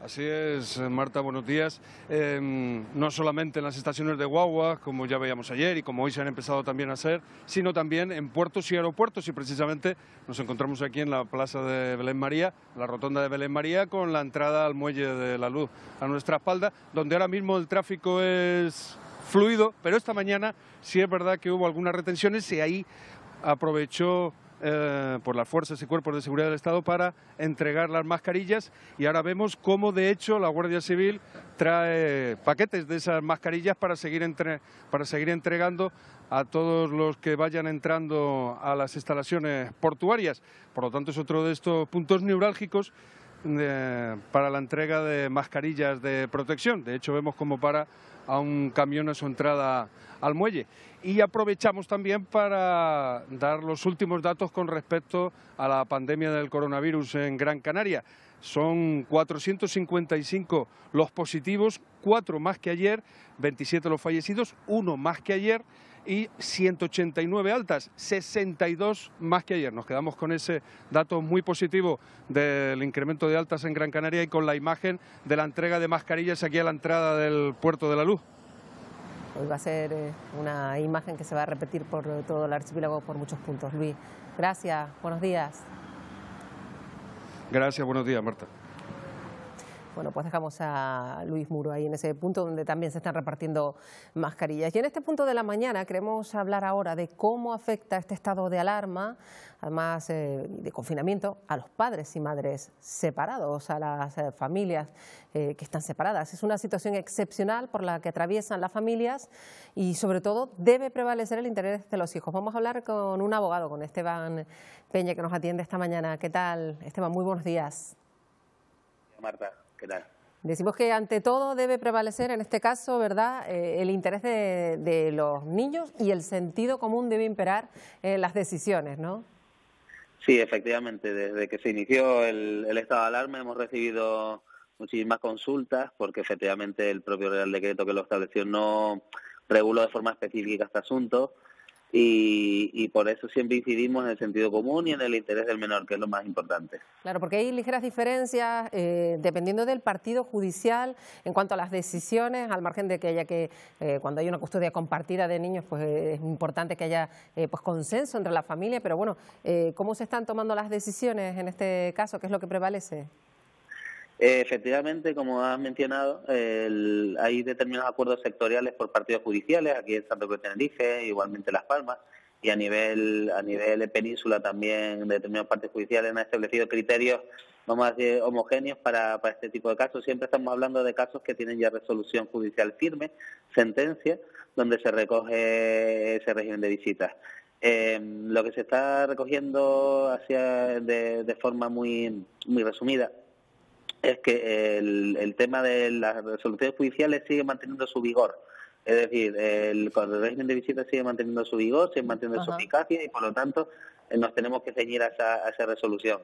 Así es, Marta, buenos días. No solamente en las estaciones de guagua, como ya veíamos ayer y como hoy se han empezado también a hacer, sino también en puertos y aeropuertos, y precisamente nos encontramos aquí en la plaza de Belén María, la rotonda de Belén María, con la entrada al muelle de la Luz a nuestra espalda, donde ahora mismo el tráfico es fluido, pero esta mañana sí es verdad que hubo algunas retenciones y ahí aprovechó por las fuerzas y cuerpos de seguridad del Estado para entregar las mascarillas, y ahora vemos cómo de hecho la Guardia Civil trae paquetes de esas mascarillas para seguir entregando a todos los que vayan entrando a las instalaciones portuarias. Por lo tanto, es otro de estos puntos neurálgicos para la entrega de mascarillas de protección. De hecho, vemos cómo para a un camión a su entrada al muelle. Y aprovechamos también para dar los últimos datos con respecto a la pandemia del coronavirus en Gran Canaria. Son 455 los positivos, 4 más que ayer, 27 los fallecidos, 1 más que ayer y 189 altas, 62 más que ayer. Nos quedamos con ese dato muy positivo del incremento de altas en Gran Canaria y con la imagen de la entrega de mascarillas aquí a la entrada del Puerto de la Luz. Hoy va a ser una imagen que se va a repetir por todo el archipiélago por muchos puntos. Luis, gracias, buenos días. Gracias, buenos días, Marta. Bueno, pues dejamos a Luis Muro ahí en ese punto donde también se están repartiendo mascarillas. Y en este punto de la mañana queremos hablar ahora de cómo afecta este estado de alarma, además de confinamiento, a los padres y madres separados, a las familias que están separadas. Es una situación excepcional por la que atraviesan las familias y sobre todo debe prevalecer el interés de los hijos. Vamos a hablar con un abogado, con Esteban Peña, que nos atiende esta mañana. ¿Qué tal, Esteban? Muy buenos días. Marta, ¿qué tal? Decimos que ante todo debe prevalecer en este caso, ¿verdad?, el interés de los niños y el sentido común debe imperar en las decisiones, ¿no? Sí, efectivamente, desde que se inició el estado de alarma hemos recibido muchísimas consultas porque efectivamente el propio Real Decreto que lo estableció no reguló de forma específica este asunto y por eso siempre incidimos en el sentido común y en el interés del menor, que es lo más importante. Claro, porque hay ligeras diferencias dependiendo del partido judicial en cuanto a las decisiones, al margen de que haya cuando hay una custodia compartida de niños, pues es importante que haya pues consenso entre la familia, pero bueno, ¿cómo se están tomando las decisiones en este caso? ¿Qué es lo que prevalece? Efectivamente, como has mencionado, hay determinados acuerdos sectoriales por partidos judiciales, aquí en Santa Cruz de Tenerife, igualmente Las Palmas, y a nivel de península también determinados partidos judiciales han establecido criterios, vamos a decir, homogéneos para este tipo de casos. Siempre estamos hablando de casos que tienen ya resolución judicial firme, sentencia, donde se recoge ese régimen de visitas. Lo que se está recogiendo de forma muy resumida es que el tema de las resoluciones judiciales sigue manteniendo su vigor. Es decir, el régimen de visitas sigue manteniendo su vigor, sigue manteniendo su eficacia y, por lo tanto, nos tenemos que ceñir a esa resolución.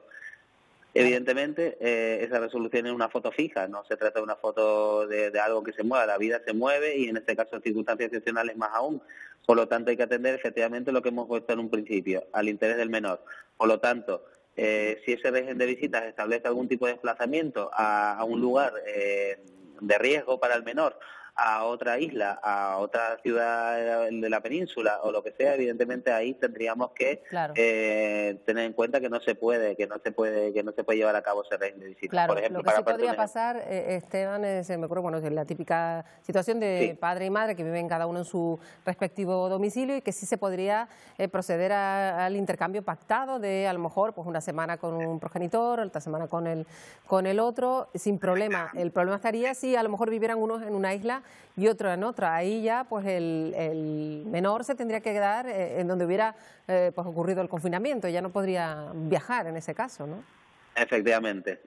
Evidentemente, esa resolución es una foto fija, no se trata de una foto de algo que se mueva, la vida se mueve y, en este caso, en circunstancias excepcionales más aún. Por lo tanto, hay que atender efectivamente lo que hemos puesto en un principio, al interés del menor. Por lo tanto, si ese régimen de visitas establece algún tipo de desplazamiento a un lugar de riesgo para el menor, a otra isla, a otra ciudad de la península o lo que sea, evidentemente ahí tendríamos que tener en cuenta que no se puede llevar a cabo ese régimen de visita. Claro, por ejemplo, lo que sí podría pasar, Esteban, se me ocurre, bueno, es la típica situación de padre y madre que viven cada uno en su respectivo domicilio y que sí se podría proceder al intercambio pactado de, a lo mejor, pues una semana con un progenitor, otra semana con el otro, sin problema. El problema estaría si a lo mejor vivieran unos en una isla y otro en otra. Ahí ya pues el menor se tendría que quedar en donde hubiera pues ocurrido el confinamiento, ya no podría viajar en ese caso, ¿no? Efectivamente,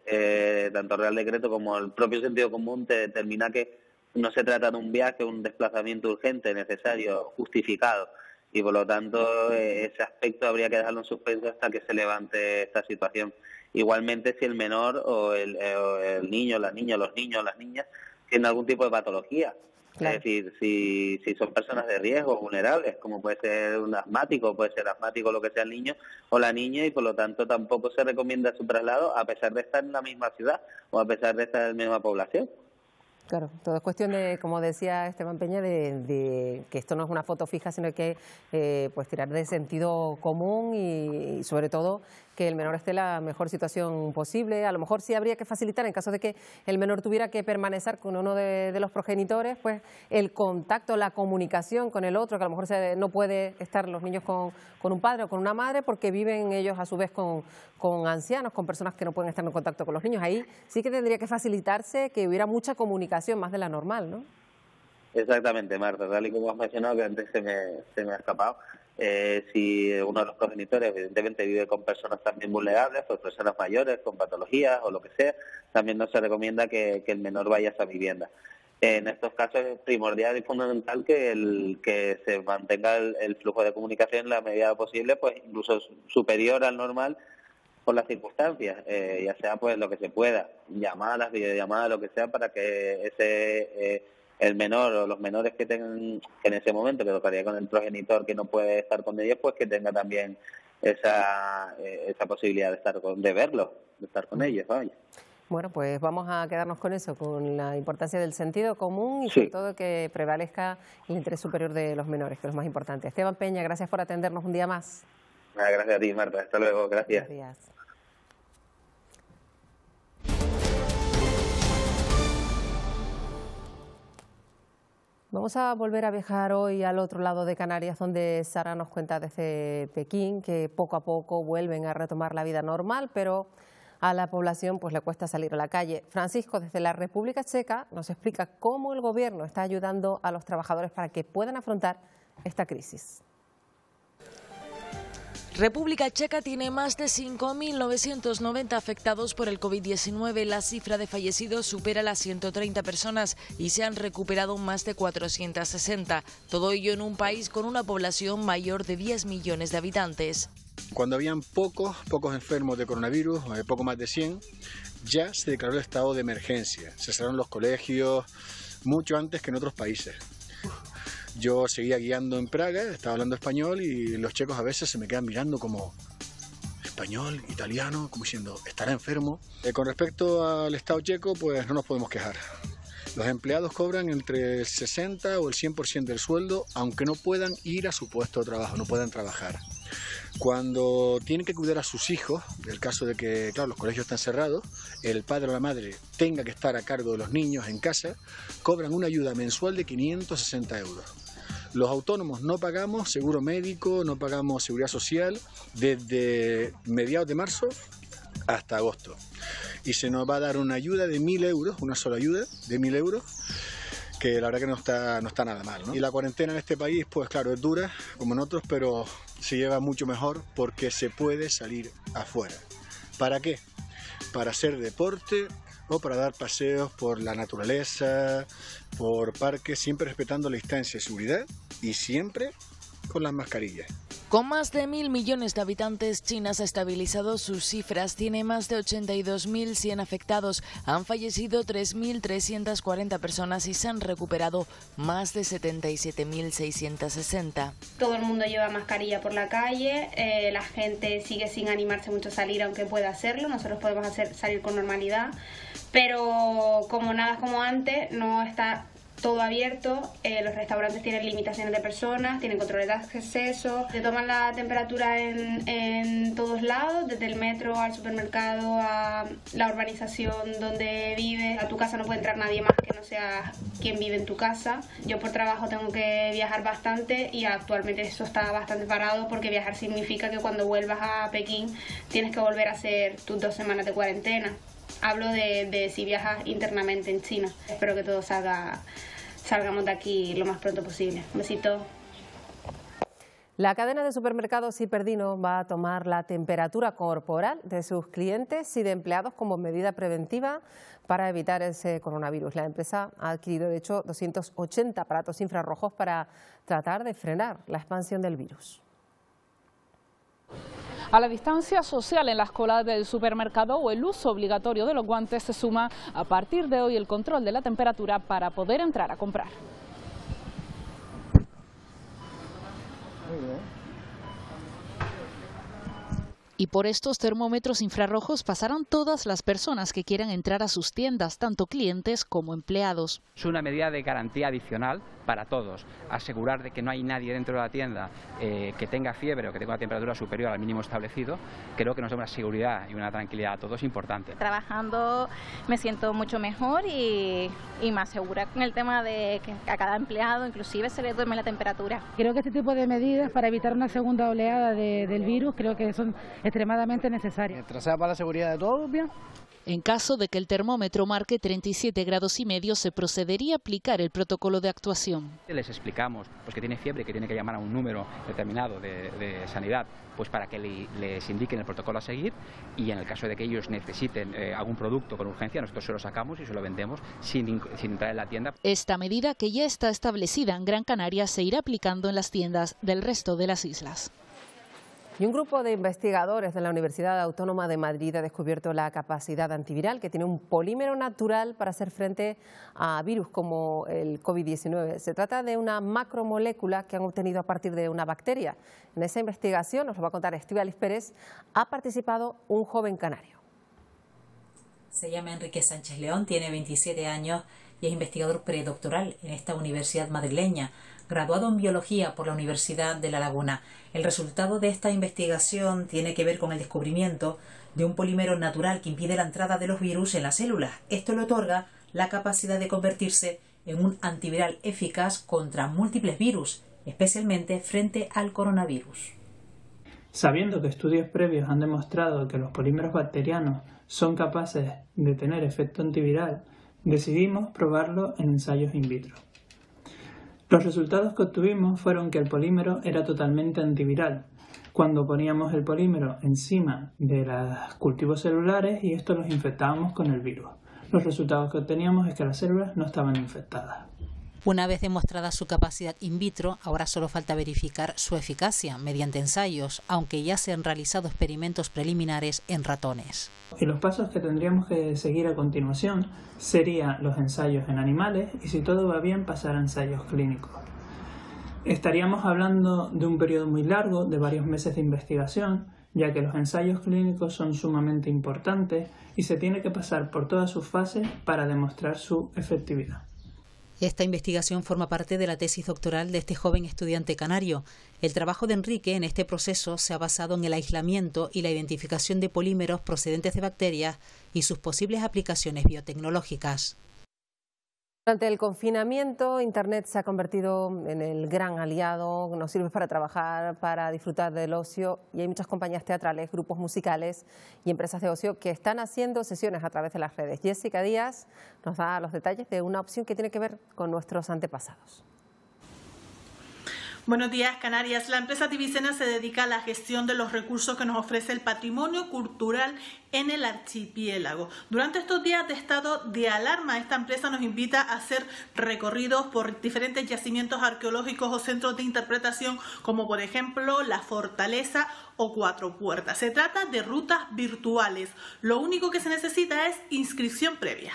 tanto el Real Decreto como el propio sentido común te determina que no se trata de un viaje, un desplazamiento urgente, necesario, justificado, y por lo tanto ese aspecto habría que dejarlo en suspenso hasta que se levante esta situación. Igualmente, si el menor o el niño, la niña, los niños, las niñas tienen algún tipo de patología. Claro. Es decir, si son personas de riesgo, vulnerables, como puede ser un asmático, puede ser asmático lo que sea el niño o la niña, y por lo tanto tampoco se recomienda su traslado a pesar de estar en la misma ciudad o a pesar de estar en la misma población. Claro, todo es cuestión de, como decía Esteban Peña, de que esto no es una foto fija, sino que pues tirar de sentido común y sobre todo que el menor esté en la mejor situación posible. A lo mejor sí habría que facilitar, en caso de que el menor tuviera que permanecer con uno de los progenitores, pues el contacto, la comunicación con el otro, que a lo mejor no puede estar los niños con un padre o con una madre porque viven ellos a su vez con ancianos, con personas que no pueden estar en contacto con los niños. Ahí sí que tendría que facilitarse que hubiera mucha comunicación, más de la normal, ¿no? Exactamente, Marta, tal y como has mencionado, que antes se me ha escapado. Si uno de los progenitores evidentemente vive con personas también vulnerables, pues personas mayores con patologías o lo que sea, también no se recomienda que el menor vaya a esa vivienda. En estos casos es primordial y fundamental que se mantenga el flujo de comunicación en la medida posible, pues incluso superior al normal por las circunstancias, ya sea pues lo que se pueda, llamadas, videollamadas, lo que sea, para que el menor o los menores que tengan, que en ese momento que tocaría con el progenitor que no puede estar con ellos, pues que tenga también esa posibilidad de verlos, de estar con ellos, vaya. Bueno, pues vamos a quedarnos con eso, con la importancia del sentido común y sobre todo que prevalezca el interés superior de los menores, que es lo más importante. Esteban Peña, gracias por atendernos un día más. Gracias a ti, Marta. Hasta luego. Gracias. Gracias. Vamos a volver a viajar hoy al otro lado de Canarias, donde Sara nos cuenta desde Pekín que poco a poco vuelven a retomar la vida normal, pero a la población pues le cuesta salir a la calle. Francisco, desde la República Checa, nos explica cómo el gobierno está ayudando a los trabajadores para que puedan afrontar esta crisis. República Checa tiene más de 5.990 afectados por el COVID-19. La cifra de fallecidos supera las 130 personas y se han recuperado más de 460. Todo ello en un país con una población mayor de 10 millones de habitantes. Cuando habían pocos enfermos de coronavirus, poco más de 100, ya se declaró el estado de emergencia. Se cerraron los colegios mucho antes que en otros países. Yo seguía guiando en Praga, estaba hablando español y los checos a veces se me quedan mirando como español, italiano, como diciendo, ¿estará enfermo? Con respecto al Estado checo, pues no nos podemos quejar. Los empleados cobran entre el 60 o el 100% del sueldo, aunque no puedan ir a su puesto de trabajo, no puedan trabajar. Cuando tienen que cuidar a sus hijos, en el caso de que, claro, los colegios están cerrados, el padre o la madre tenga que estar a cargo de los niños en casa, cobran una ayuda mensual de 560 euros. Los autónomos no pagamos seguro médico, no pagamos seguridad social desde mediados de marzo hasta agosto. Y se nos va a dar una ayuda de 1.000 euros, una sola ayuda de 1.000 euros, que la verdad que no está nada mal, ¿no? Y la cuarentena en este país, pues claro, es dura, como en otros, pero se lleva mucho mejor porque se puede salir afuera. ¿Para qué? Para hacer deporte o para dar paseos por la naturaleza, por parques, siempre respetando la distancia de seguridad y siempre con las mascarillas. Con más de 1.000 millones de habitantes, China ha estabilizado sus cifras. Tiene más de 82.100 afectados. Han fallecido 3.340 personas y se han recuperado más de 77.660. Todo el mundo lleva mascarilla por la calle. La gente sigue sin animarse mucho a salir, aunque pueda hacerlo. Nosotros podemos salir con normalidad. Pero como nada como antes, no está todo abierto, los restaurantes tienen limitaciones de personas, tienen controles de acceso, te toman la temperatura en todos lados, desde el metro al supermercado, a la urbanización donde vives. A tu casa no puede entrar nadie más que no sea quien vive en tu casa. Yo por trabajo tengo que viajar bastante y actualmente eso está bastante parado porque viajar significa que cuando vuelvas a Pekín tienes que volver a hacer tus 2 semanas de cuarentena. Hablo de si viajas internamente en China. Espero que todos salgamos de aquí lo más pronto posible. Un besito. La cadena de supermercados Hiperdino va a tomar la temperatura corporal de sus clientes y de empleados como medida preventiva para evitar ese coronavirus. La empresa ha adquirido, de hecho, 280 aparatos infrarrojos para tratar de frenar la expansión del virus. A la distancia social en las colas del supermercado o el uso obligatorio de los guantes se suma a partir de hoy el control de la temperatura para poder entrar a comprar. Y por estos termómetros infrarrojos pasarán todas las personas que quieran entrar a sus tiendas, tanto clientes como empleados. Es una medida de garantía adicional para todos. Asegurar de que no hay nadie dentro de la tienda que tenga fiebre o que tenga una temperatura superior al mínimo establecido, creo que nos da una seguridad y una tranquilidad a todos importante. Trabajando me siento mucho mejor y más segura con el tema de que a cada empleado inclusive se le duerme la temperatura. Creo que este tipo de medidas para evitar una segunda oleada del virus creo que son extremadamente necesarias. Mientras sea para la seguridad de todos, bien. En caso de que el termómetro marque 37,5 grados, se procedería a aplicar el protocolo de actuación. Les explicamos pues, que tiene fiebre, que tiene que llamar a un número determinado de sanidad pues, para que les indiquen el protocolo a seguir, y en el caso de que ellos necesiten algún producto con urgencia, nosotros se lo sacamos y se lo vendemos sin entrar en la tienda. Esta medida, que ya está establecida en Gran Canaria, se irá aplicando en las tiendas del resto de las islas. Y un grupo de investigadores de la Universidad Autónoma de Madrid ha descubierto la capacidad antiviral que tiene un polímero natural para hacer frente a virus como el COVID-19. Se trata de una macromolécula que han obtenido a partir de una bacteria. En esa investigación, nos lo va a contar Estíbaliz Pérez, ha participado un joven canario. Se llama Enrique Sánchez León, tiene 27 años y es investigador predoctoral en esta universidad madrileña, graduado en Biología por la Universidad de La Laguna. El resultado de esta investigación tiene que ver con el descubrimiento de un polímero natural que impide la entrada de los virus en las células. Esto le otorga la capacidad de convertirse en un antiviral eficaz contra múltiples virus, especialmente frente al coronavirus. Sabiendo que estudios previos han demostrado que los polímeros bacterianos son capaces de tener efecto antiviral, decidimos probarlo en ensayos in vitro. Los resultados que obtuvimos fueron que el polímero era totalmente antiviral cuando poníamos el polímero encima de los cultivos celulares y estos los infectábamos con el virus. Los resultados que obteníamos es que las células no estaban infectadas. Una vez demostrada su capacidad in vitro, ahora solo falta verificar su eficacia mediante ensayos, aunque ya se han realizado experimentos preliminares en ratones. Y los pasos que tendríamos que seguir a continuación serían los ensayos en animales y, si todo va bien, pasar a ensayos clínicos. Estaríamos hablando de un periodo muy largo, de varios meses de investigación, ya que los ensayos clínicos son sumamente importantes y se tiene que pasar por todas sus fases para demostrar su efectividad. Esta investigación forma parte de la tesis doctoral de este joven estudiante canario. El trabajo de Enrique en este proceso se ha basado en el aislamiento y la identificación de polímeros procedentes de bacterias y sus posibles aplicaciones biotecnológicas. Durante el confinamiento, Internet se ha convertido en el gran aliado, nos sirve para trabajar, para disfrutar del ocio, y hay muchas compañías teatrales, grupos musicales y empresas de ocio que están haciendo sesiones a través de las redes. Jessica Díaz nos da los detalles de una opción que tiene que ver con nuestros antepasados. Buenos días, Canarias. La empresa Tivicena se dedica a la gestión de los recursos que nos ofrece el patrimonio cultural en el archipiélago. Durante estos días de estado de alarma, esta empresa nos invita a hacer recorridos por diferentes yacimientos arqueológicos o centros de interpretación, como por ejemplo la Fortaleza o Cuatro Puertas. Se trata de rutas virtuales. Lo único que se necesita es inscripción previa.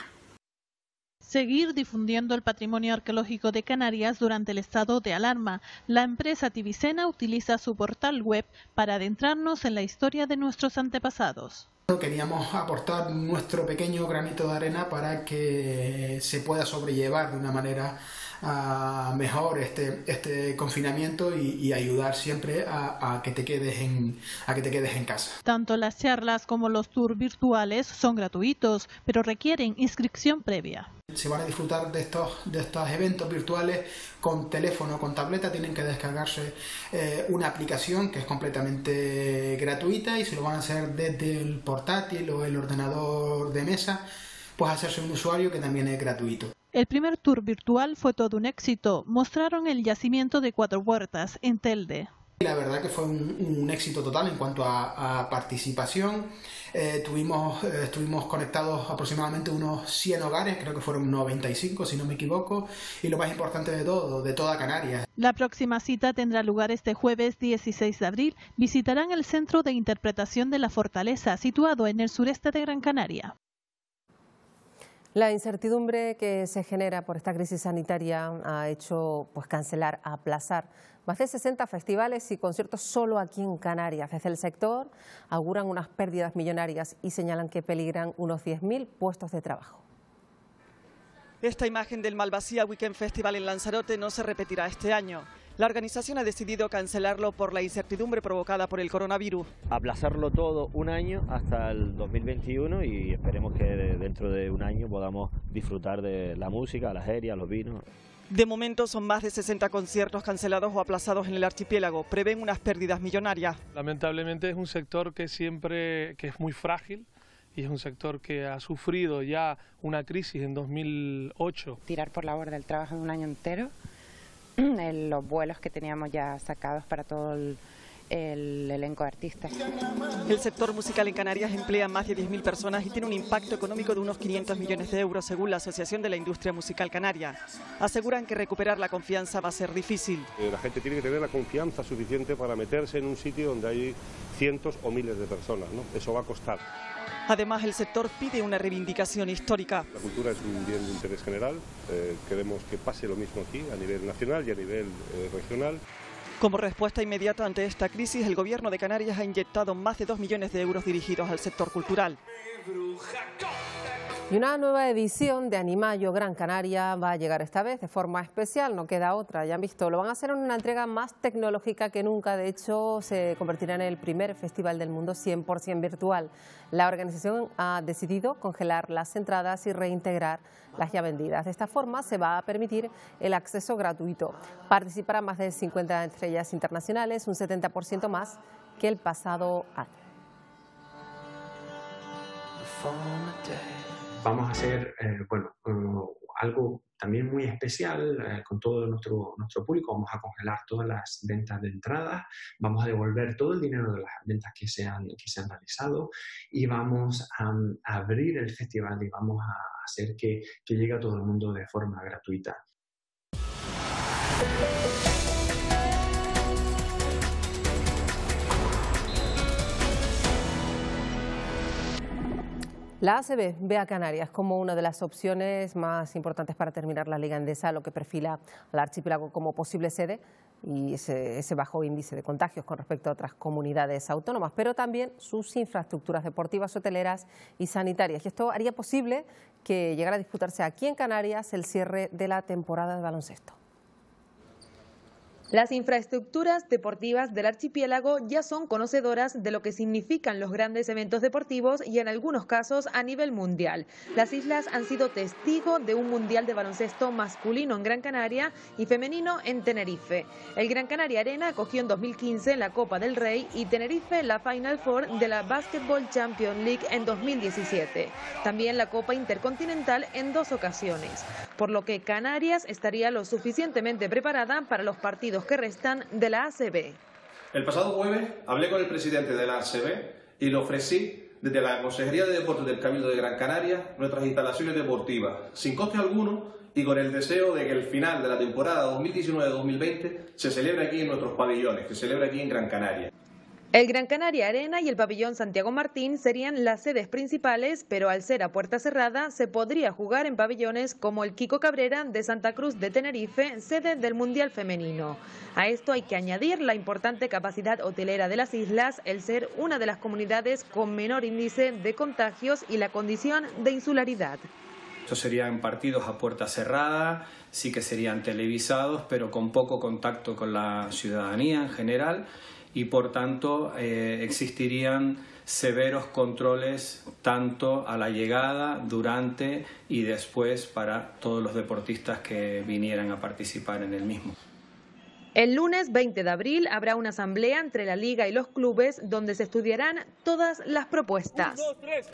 Seguir difundiendo el patrimonio arqueológico de Canarias durante el estado de alarma. La empresa Tivicena utiliza su portal web para adentrarnos en la historia de nuestros antepasados. Queríamos aportar nuestro pequeño granito de arena para que se pueda sobrellevar de una manera mejor este confinamiento y ayudar siempre a que te quedes en casa. Tanto las charlas como los tours virtuales son gratuitos, pero requieren inscripción previa. Se van a disfrutar de estos eventos virtuales con teléfono, con tableta. Tienen que descargarse una aplicación que es completamente gratuita, y si lo van a hacer desde el portátil o el ordenador de mesa, pues hacerse un usuario que también es gratuito. El primer tour virtual fue todo un éxito. Mostraron el yacimiento de Cuatro Puertas en Telde. La verdad que fue un éxito total en cuanto a participación. Estuvimos conectados aproximadamente unos 100 hogares, creo que fueron 95 si no me equivoco, y lo más importante de todo, de toda Canarias. La próxima cita tendrá lugar este jueves 16 de abril. Visitarán el Centro de Interpretación de la Fortaleza, situado en el sureste de Gran Canaria. La incertidumbre que se genera por esta crisis sanitaria ha hecho cancelar, aplazar más de 60 festivales y conciertos solo aquí en Canarias. Desde el sector auguran unas pérdidas millonarias y señalan que peligran unos 10.000 puestos de trabajo. Esta imagen del Malvasía Weekend Festival en Lanzarote no se repetirá este año. La organización ha decidido cancelarlo por la incertidumbre provocada por el coronavirus. Aplazarlo todo un año hasta el 2021 y esperemos que dentro de un año podamos disfrutar de la música, la feria, los vinos. De momento son más de 60 conciertos cancelados o aplazados en el archipiélago. Prevén unas pérdidas millonarias. Lamentablemente es un sector que es muy frágil y es un sector que ha sufrido ya una crisis en 2008. Tirar por la borda el trabajo de un año entero, los vuelos que teníamos ya sacados para todo el elenco de artistas. El sector musical en Canarias emplea más de 10.000 personas y tiene un impacto económico de unos 500 millones de euros según la Asociación de la Industria Musical Canaria. Aseguran que recuperar la confianza va a ser difícil. La gente tiene que tener la confianza suficiente para meterse en un sitio donde hay cientos o miles de personas, ¿no? Eso va a costar. Además, el sector pide una reivindicación histórica. La cultura es un bien de interés general. Queremos que pase lo mismo aquí a nivel nacional y a nivel regional. Como respuesta inmediata ante esta crisis, el Gobierno de Canarias ha inyectado más de 2 millones de euros dirigidos al sector cultural. Y una nueva edición de Animayo Gran Canaria va a llegar esta vez de forma especial, no queda otra, ya han visto, lo van a hacer en una entrega más tecnológica que nunca, de hecho se convertirá en el primer festival del mundo 100% virtual. La organización ha decidido congelar las entradas y reintegrar las ya vendidas. De esta forma se va a permitir el acceso gratuito. Participarán más de 50 estrellas internacionales, un 70% más que el pasado año. Vamos a hacer algo también muy especial con todo nuestro público. Vamos a congelar todas las ventas de entradas, vamos a devolver todo el dinero de las ventas que se han realizado y vamos a abrir el festival y vamos a hacer que llegue a todo el mundo de forma gratuita. La ACB ve a Canarias como una de las opciones más importantes para terminar la Liga Endesa, lo que perfila al archipiélago como posible sede y ese bajo índice de contagios con respecto a otras comunidades autónomas, pero también sus infraestructuras deportivas, hoteleras y sanitarias. Y esto haría posible que llegara a disputarse aquí en Canarias el cierre de la temporada de baloncesto. Las infraestructuras deportivas del archipiélago ya son conocedoras de lo que significan los grandes eventos deportivos y en algunos casos a nivel mundial. Las islas han sido testigo de un mundial de baloncesto masculino en Gran Canaria y femenino en Tenerife. El Gran Canaria Arena acogió en 2015 la Copa del Rey y Tenerife la Final Four de la Basketball Champions League en 2017. También la Copa Intercontinental en 2 ocasiones, por lo que Canarias estaría lo suficientemente preparada para los partidos que restan de la ACB. El pasado jueves hablé con el presidente de la ACB y le ofrecí desde la Consejería de Deportes del Cabildo de Gran Canaria nuestras instalaciones deportivas, sin coste alguno y con el deseo de que el final de la temporada 2019-2020 se celebre aquí en nuestros pabellones, que se celebre aquí en Gran Canaria. El Gran Canaria Arena y el pabellón Santiago Martín serían las sedes principales, pero al ser a puerta cerrada se podría jugar en pabellones como el Quico Cabrera de Santa Cruz de Tenerife, sede del Mundial Femenino. A esto hay que añadir la importante capacidad hotelera de las islas, el ser una de las comunidades con menor índice de contagios y la condición de insularidad. Estos serían partidos a puerta cerrada, sí que serían televisados, pero con poco contacto con la ciudadanía en general. Y por tanto existirían severos controles tanto a la llegada, durante y después para todos los deportistas que vinieran a participar en el mismo. El lunes 20 de abril habrá una asamblea entre la Liga y los clubes donde se estudiarán todas las propuestas. 1, 2, 3.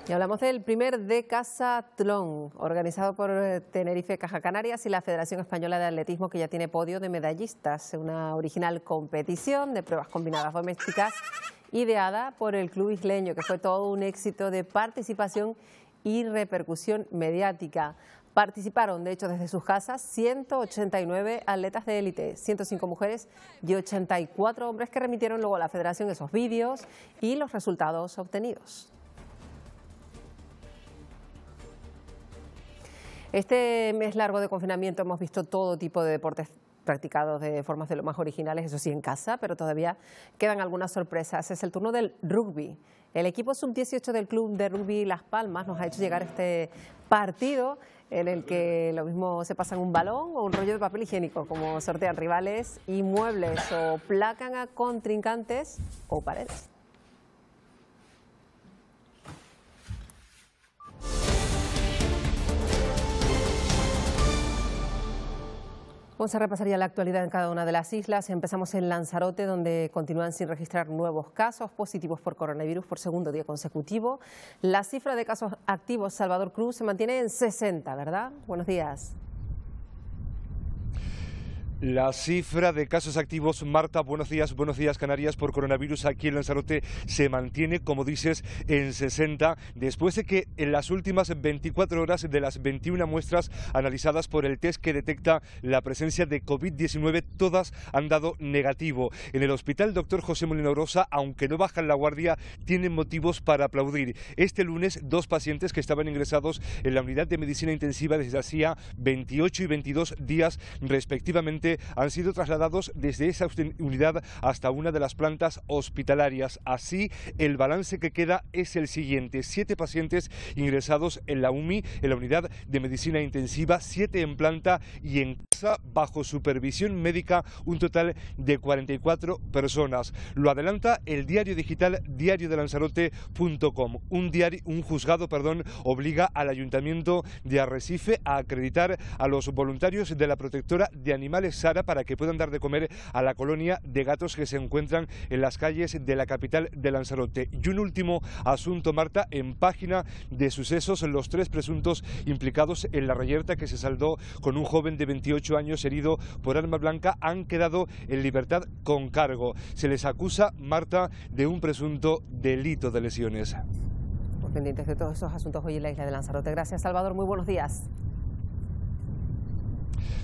Y hablamos del primer Decasatlón, organizado por Tenerife Caja Canarias y la Federación Española de Atletismo, que ya tiene podio de medallistas. Una original competición de pruebas combinadas domésticas ideada por el club isleño, que fue todo un éxito de participación y repercusión mediática. Participaron, de hecho, desde sus casas 189 atletas de élite, 105 mujeres y 84 hombres que remitieron luego a la Federación esos vídeos y los resultados obtenidos. Este mes largo de confinamiento hemos visto todo tipo de deportes practicados de formas de lo más originales, eso sí en casa, pero todavía quedan algunas sorpresas. Es el turno del rugby. El equipo sub-18 del Club de Rugby Las Palmas nos ha hecho llegar este partido en el que lo mismo se pasan un balón o un rollo de papel higiénico, como sortean rivales y muebles o placan a contrincantes o paredes. Vamos a repasar ya la actualidad en cada una de las islas. Empezamos en Lanzarote, donde continúan sin registrar nuevos casos positivos por coronavirus por segundo día consecutivo. La cifra de casos activos, Salvador Cruz, se mantiene en 60, ¿verdad? Buenos días. La cifra de casos activos, Marta, buenos días Canarias, por coronavirus aquí en Lanzarote se mantiene, como dices, en 60, después de que en las últimas 24 horas de las 21 muestras analizadas por el test que detecta la presencia de COVID-19, todas han dado negativo. En el hospital Dr. José Molina Orosa, aunque no bajan la guardia, tienen motivos para aplaudir. Este lunes, 2 pacientes que estaban ingresados en la unidad de medicina intensiva desde hacía 28 y 22 días respectivamente, han sido trasladados desde esa unidad hasta una de las plantas hospitalarias. Así, el balance que queda es el siguiente: 7 pacientes ingresados en la UMI, en la unidad de medicina intensiva, 7 en planta y en casa bajo supervisión médica, un total de 44 personas. Lo adelanta el diario digital diariodelanzarote.com. Un juzgado obliga al Ayuntamiento de Arrecife a acreditar a los voluntarios de la protectora de animales Sara para que puedan dar de comer a la colonia de gatos que se encuentran en las calles de la capital de Lanzarote. Y un último asunto, Marta, en página de sucesos, los 3 presuntos implicados en la reyerta que se saldó con un joven de 28 años herido por arma blanca han quedado en libertad con cargo. Se les acusa, Marta, de un presunto delito de lesiones. Pues pendientes de todos esos asuntos hoy en la isla de Lanzarote. Gracias, Salvador. Muy buenos días.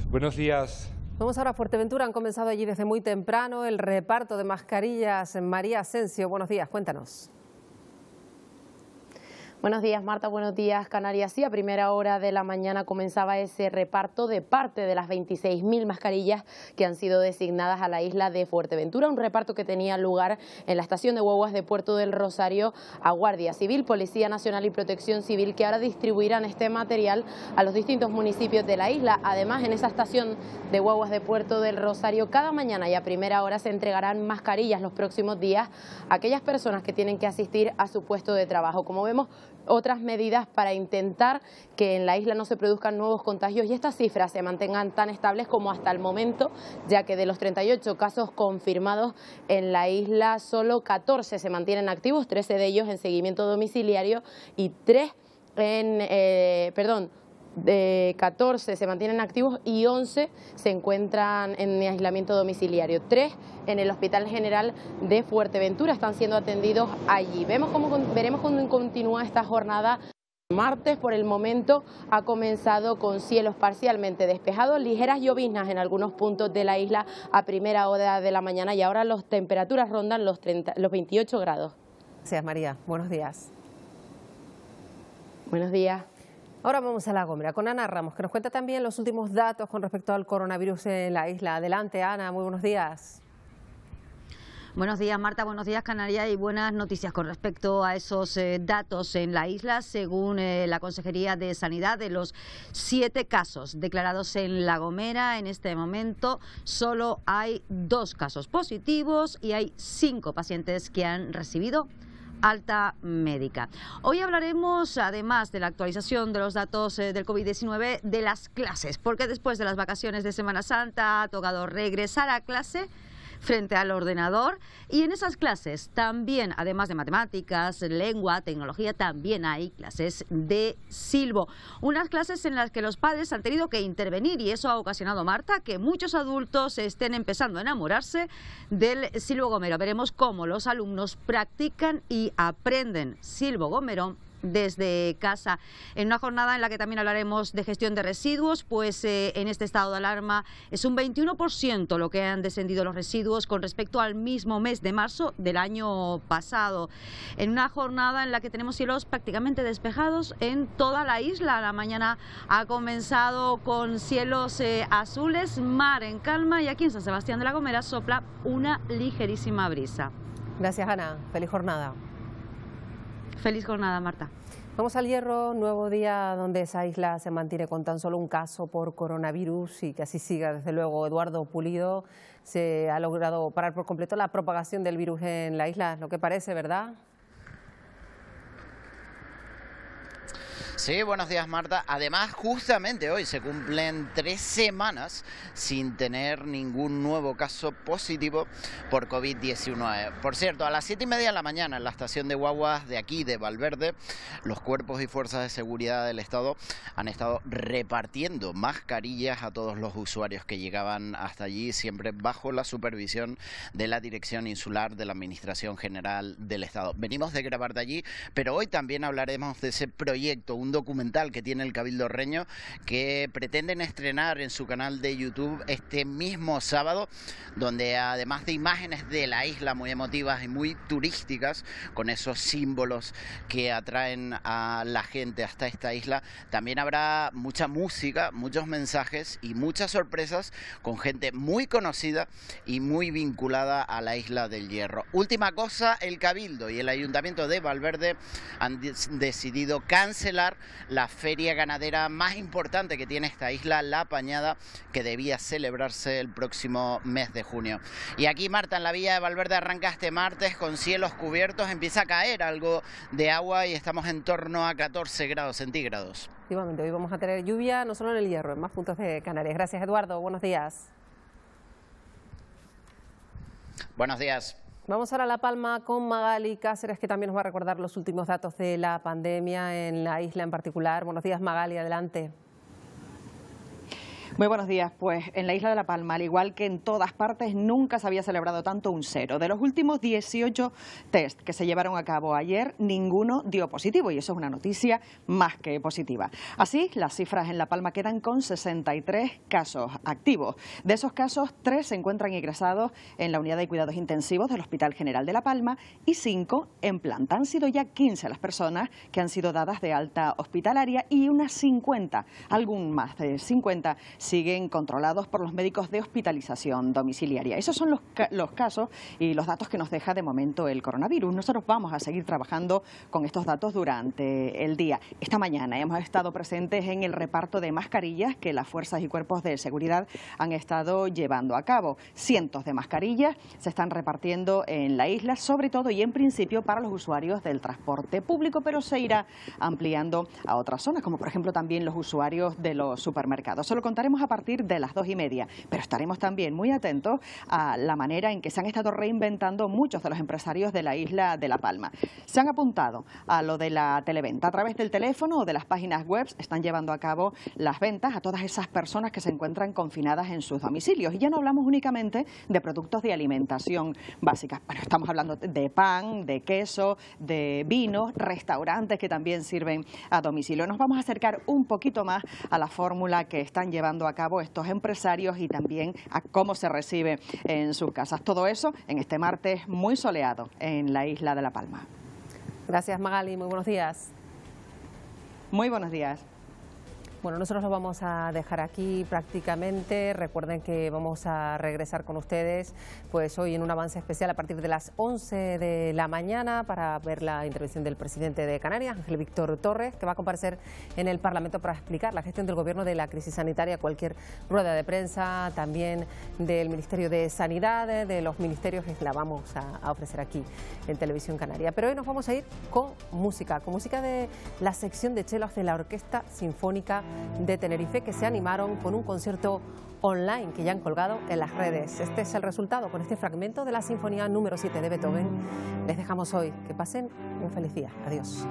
Buenos días. Vamos ahora a Fuerteventura. Han comenzado allí desde muy temprano el reparto de mascarillas. María Asensio, buenos días, cuéntanos. Buenos días, Marta. Buenos días, Canarias. Sí, a primera hora de la mañana comenzaba ese reparto de parte de las 26.000 mascarillas que han sido designadas a la isla de Fuerteventura. Un reparto que tenía lugar en la estación de guaguas de Puerto del Rosario a Guardia Civil, Policía Nacional y Protección Civil, que ahora distribuirán este material a los distintos municipios de la isla. Además, en esa estación de guaguas de Puerto del Rosario, cada mañana y a primera hora se entregarán mascarillas los próximos días a aquellas personas que tienen que asistir a su puesto de trabajo. Como vemos, otras medidas para intentar que en la isla no se produzcan nuevos contagios y estas cifras se mantengan tan estables como hasta el momento, ya que de los 38 casos confirmados en la isla, solo 14 se mantienen activos, 13 de ellos en seguimiento domiciliario y 14 se mantienen activos y 11 se encuentran en aislamiento domiciliario. 3 en el Hospital General de Fuerteventura están siendo atendidos allí. Veremos cómo continúa esta jornada. Martes, por el momento, ha comenzado con cielos parcialmente despejados, ligeras lloviznas en algunos puntos de la isla a primera hora de la mañana y ahora las temperaturas rondan los 28 grados. Gracias, María. Buenos días. Buenos días. Ahora vamos a La Gomera con Ana Ramos, que nos cuenta también los últimos datos con respecto al coronavirus en la isla. Adelante, Ana, muy buenos días. Buenos días, Marta, buenos días, Canarias, y buenas noticias con respecto a esos datos en la isla. Según la Consejería de Sanidad, de los 7 casos declarados en La Gomera, en este momento solo hay 2 casos positivos y hay 5 pacientes que han recibido alta médica. Hoy hablaremos, además de la actualización de los datos del COVID-19, de las clases, porque después de las vacaciones de Semana Santa ha tocado regresar a clase frente al ordenador, y en esas clases también, además de matemáticas, lengua, tecnología, también hay clases de silbo. Unas clases en las que los padres han tenido que intervenir y eso ha ocasionado, Marta, que muchos adultos estén empezando a enamorarse del silbo gomero. Veremos cómo los alumnos practican y aprenden silbo gomero desde casa. En una jornada en la que también hablaremos de gestión de residuos, pues en este estado de alarma es un 21% lo que han descendido los residuos con respecto al mismo mes de marzo del año pasado. En una jornada en la que tenemos cielos prácticamente despejados en toda la isla. La mañana ha comenzado con cielos azules, mar en calma, y aquí en San Sebastián de la Gomera sopla una ligerísima brisa. Gracias, Ana. Feliz jornada. Feliz jornada, Marta. Vamos al Hierro, nuevo día donde esa isla se mantiene con tan solo un caso por coronavirus y que así siga. Desde luego, Eduardo Pulido, se ha logrado parar por completo la propagación del virus en la isla, lo que parece, ¿verdad? Sí, buenos días, Marta. Además, justamente hoy se cumplen 3 semanas sin tener ningún nuevo caso positivo por COVID-19. Por cierto, a las 7:30 de la mañana en la estación de guaguas de aquí, de Valverde, los cuerpos y fuerzas de seguridad del Estado han estado repartiendo mascarillas a todos los usuarios que llegaban hasta allí, siempre bajo la supervisión de la Dirección Insular de la Administración General del Estado. Venimos de grabar de allí, pero hoy también hablaremos de ese proyecto, un documental que tiene el Cabildo Reño, que pretenden estrenar en su canal de YouTube este mismo sábado, donde además de imágenes de la isla muy emotivas y muy turísticas, con esos símbolos que atraen a la gente hasta esta isla, también habrá mucha música, muchos mensajes y muchas sorpresas con gente muy conocida y muy vinculada a la isla del Hierro. Última cosa, el Cabildo y el Ayuntamiento de Valverde han decidido cancelar la feria ganadera más importante que tiene esta isla, La Pañada, que debía celebrarse el próximo mes de junio. Y aquí, Marta, en la villa de Valverde arranca este martes con cielos cubiertos, empieza a caer algo de agua y estamos en torno a 14 grados centígrados. Efectivamente, hoy vamos a tener lluvia no solo en el Hierro, en más puntos de Canarias. Gracias, Eduardo. Buenos días. Buenos días. Vamos ahora a La Palma con Magali Cáceres, que también nos va a recordar los últimos datos de la pandemia en la isla en particular. Buenos días, Magali, adelante. Muy buenos días. Pues en la isla de La Palma, al igual que en todas partes, nunca se había celebrado tanto un cero. De los últimos 18 test que se llevaron a cabo ayer, ninguno dio positivo y eso es una noticia más que positiva. Así, las cifras en La Palma quedan con 63 casos activos. De esos casos, 3 se encuentran ingresados en la unidad de cuidados intensivos del Hospital General de La Palma y 5 en planta. Han sido ya 15 las personas que han sido dadas de alta hospitalaria y unas 50, algún más de 50, siguen controlados por los médicos de hospitalización domiciliaria. Esos son los casos y los datos que nos deja de momento el coronavirus. Nosotros vamos a seguir trabajando con estos datos durante el día. Esta mañana hemos estado presentes en el reparto de mascarillas que las fuerzas y cuerpos de seguridad han estado llevando a cabo. Cientos de mascarillas se están repartiendo en la isla, sobre todo y en principio para los usuarios del transporte público, pero se irá ampliando a otras zonas, como por ejemplo también los usuarios de los supermercados. Se lo contaremos a partir de las 2:30, pero estaremos también muy atentos a la manera en que se han estado reinventando muchos de los empresarios de la isla de La Palma. Se han apuntado a lo de la televenta. A través del teléfono o de las páginas web están llevando a cabo las ventas a todas esas personas que se encuentran confinadas en sus domicilios. Y ya no hablamos únicamente de productos de alimentación básica. Bueno, estamos hablando de pan, de queso, de vino, restaurantes que también sirven a domicilio. Nos vamos a acercar un poquito más a la fórmula que están llevando a cabo estos empresarios y también a cómo se recibe en sus casas. Todo eso en este martes muy soleado en la isla de La Palma. Gracias, Magali. Muy buenos días. Muy buenos días. Bueno, nosotros lo vamos a dejar aquí prácticamente. Recuerden que vamos a regresar con ustedes pues hoy en un avance especial a partir de las 11 de la mañana para ver la intervención del presidente de Canarias, Ángel Víctor Torres, que va a comparecer en el Parlamento para explicar la gestión del Gobierno de la crisis sanitaria, cualquier rueda de prensa, también del Ministerio de Sanidad, de los ministerios que la vamos a ofrecer aquí en Televisión Canaria. Pero hoy nos vamos a ir con música de la sección de chelos de la Orquesta Sinfónica de Tenerife, que se animaron con un concierto online que ya han colgado en las redes. Este es el resultado con este fragmento de la Sinfonía número 7 de Beethoven. Les dejamos hoy. Que pasen un feliz día. Adiós.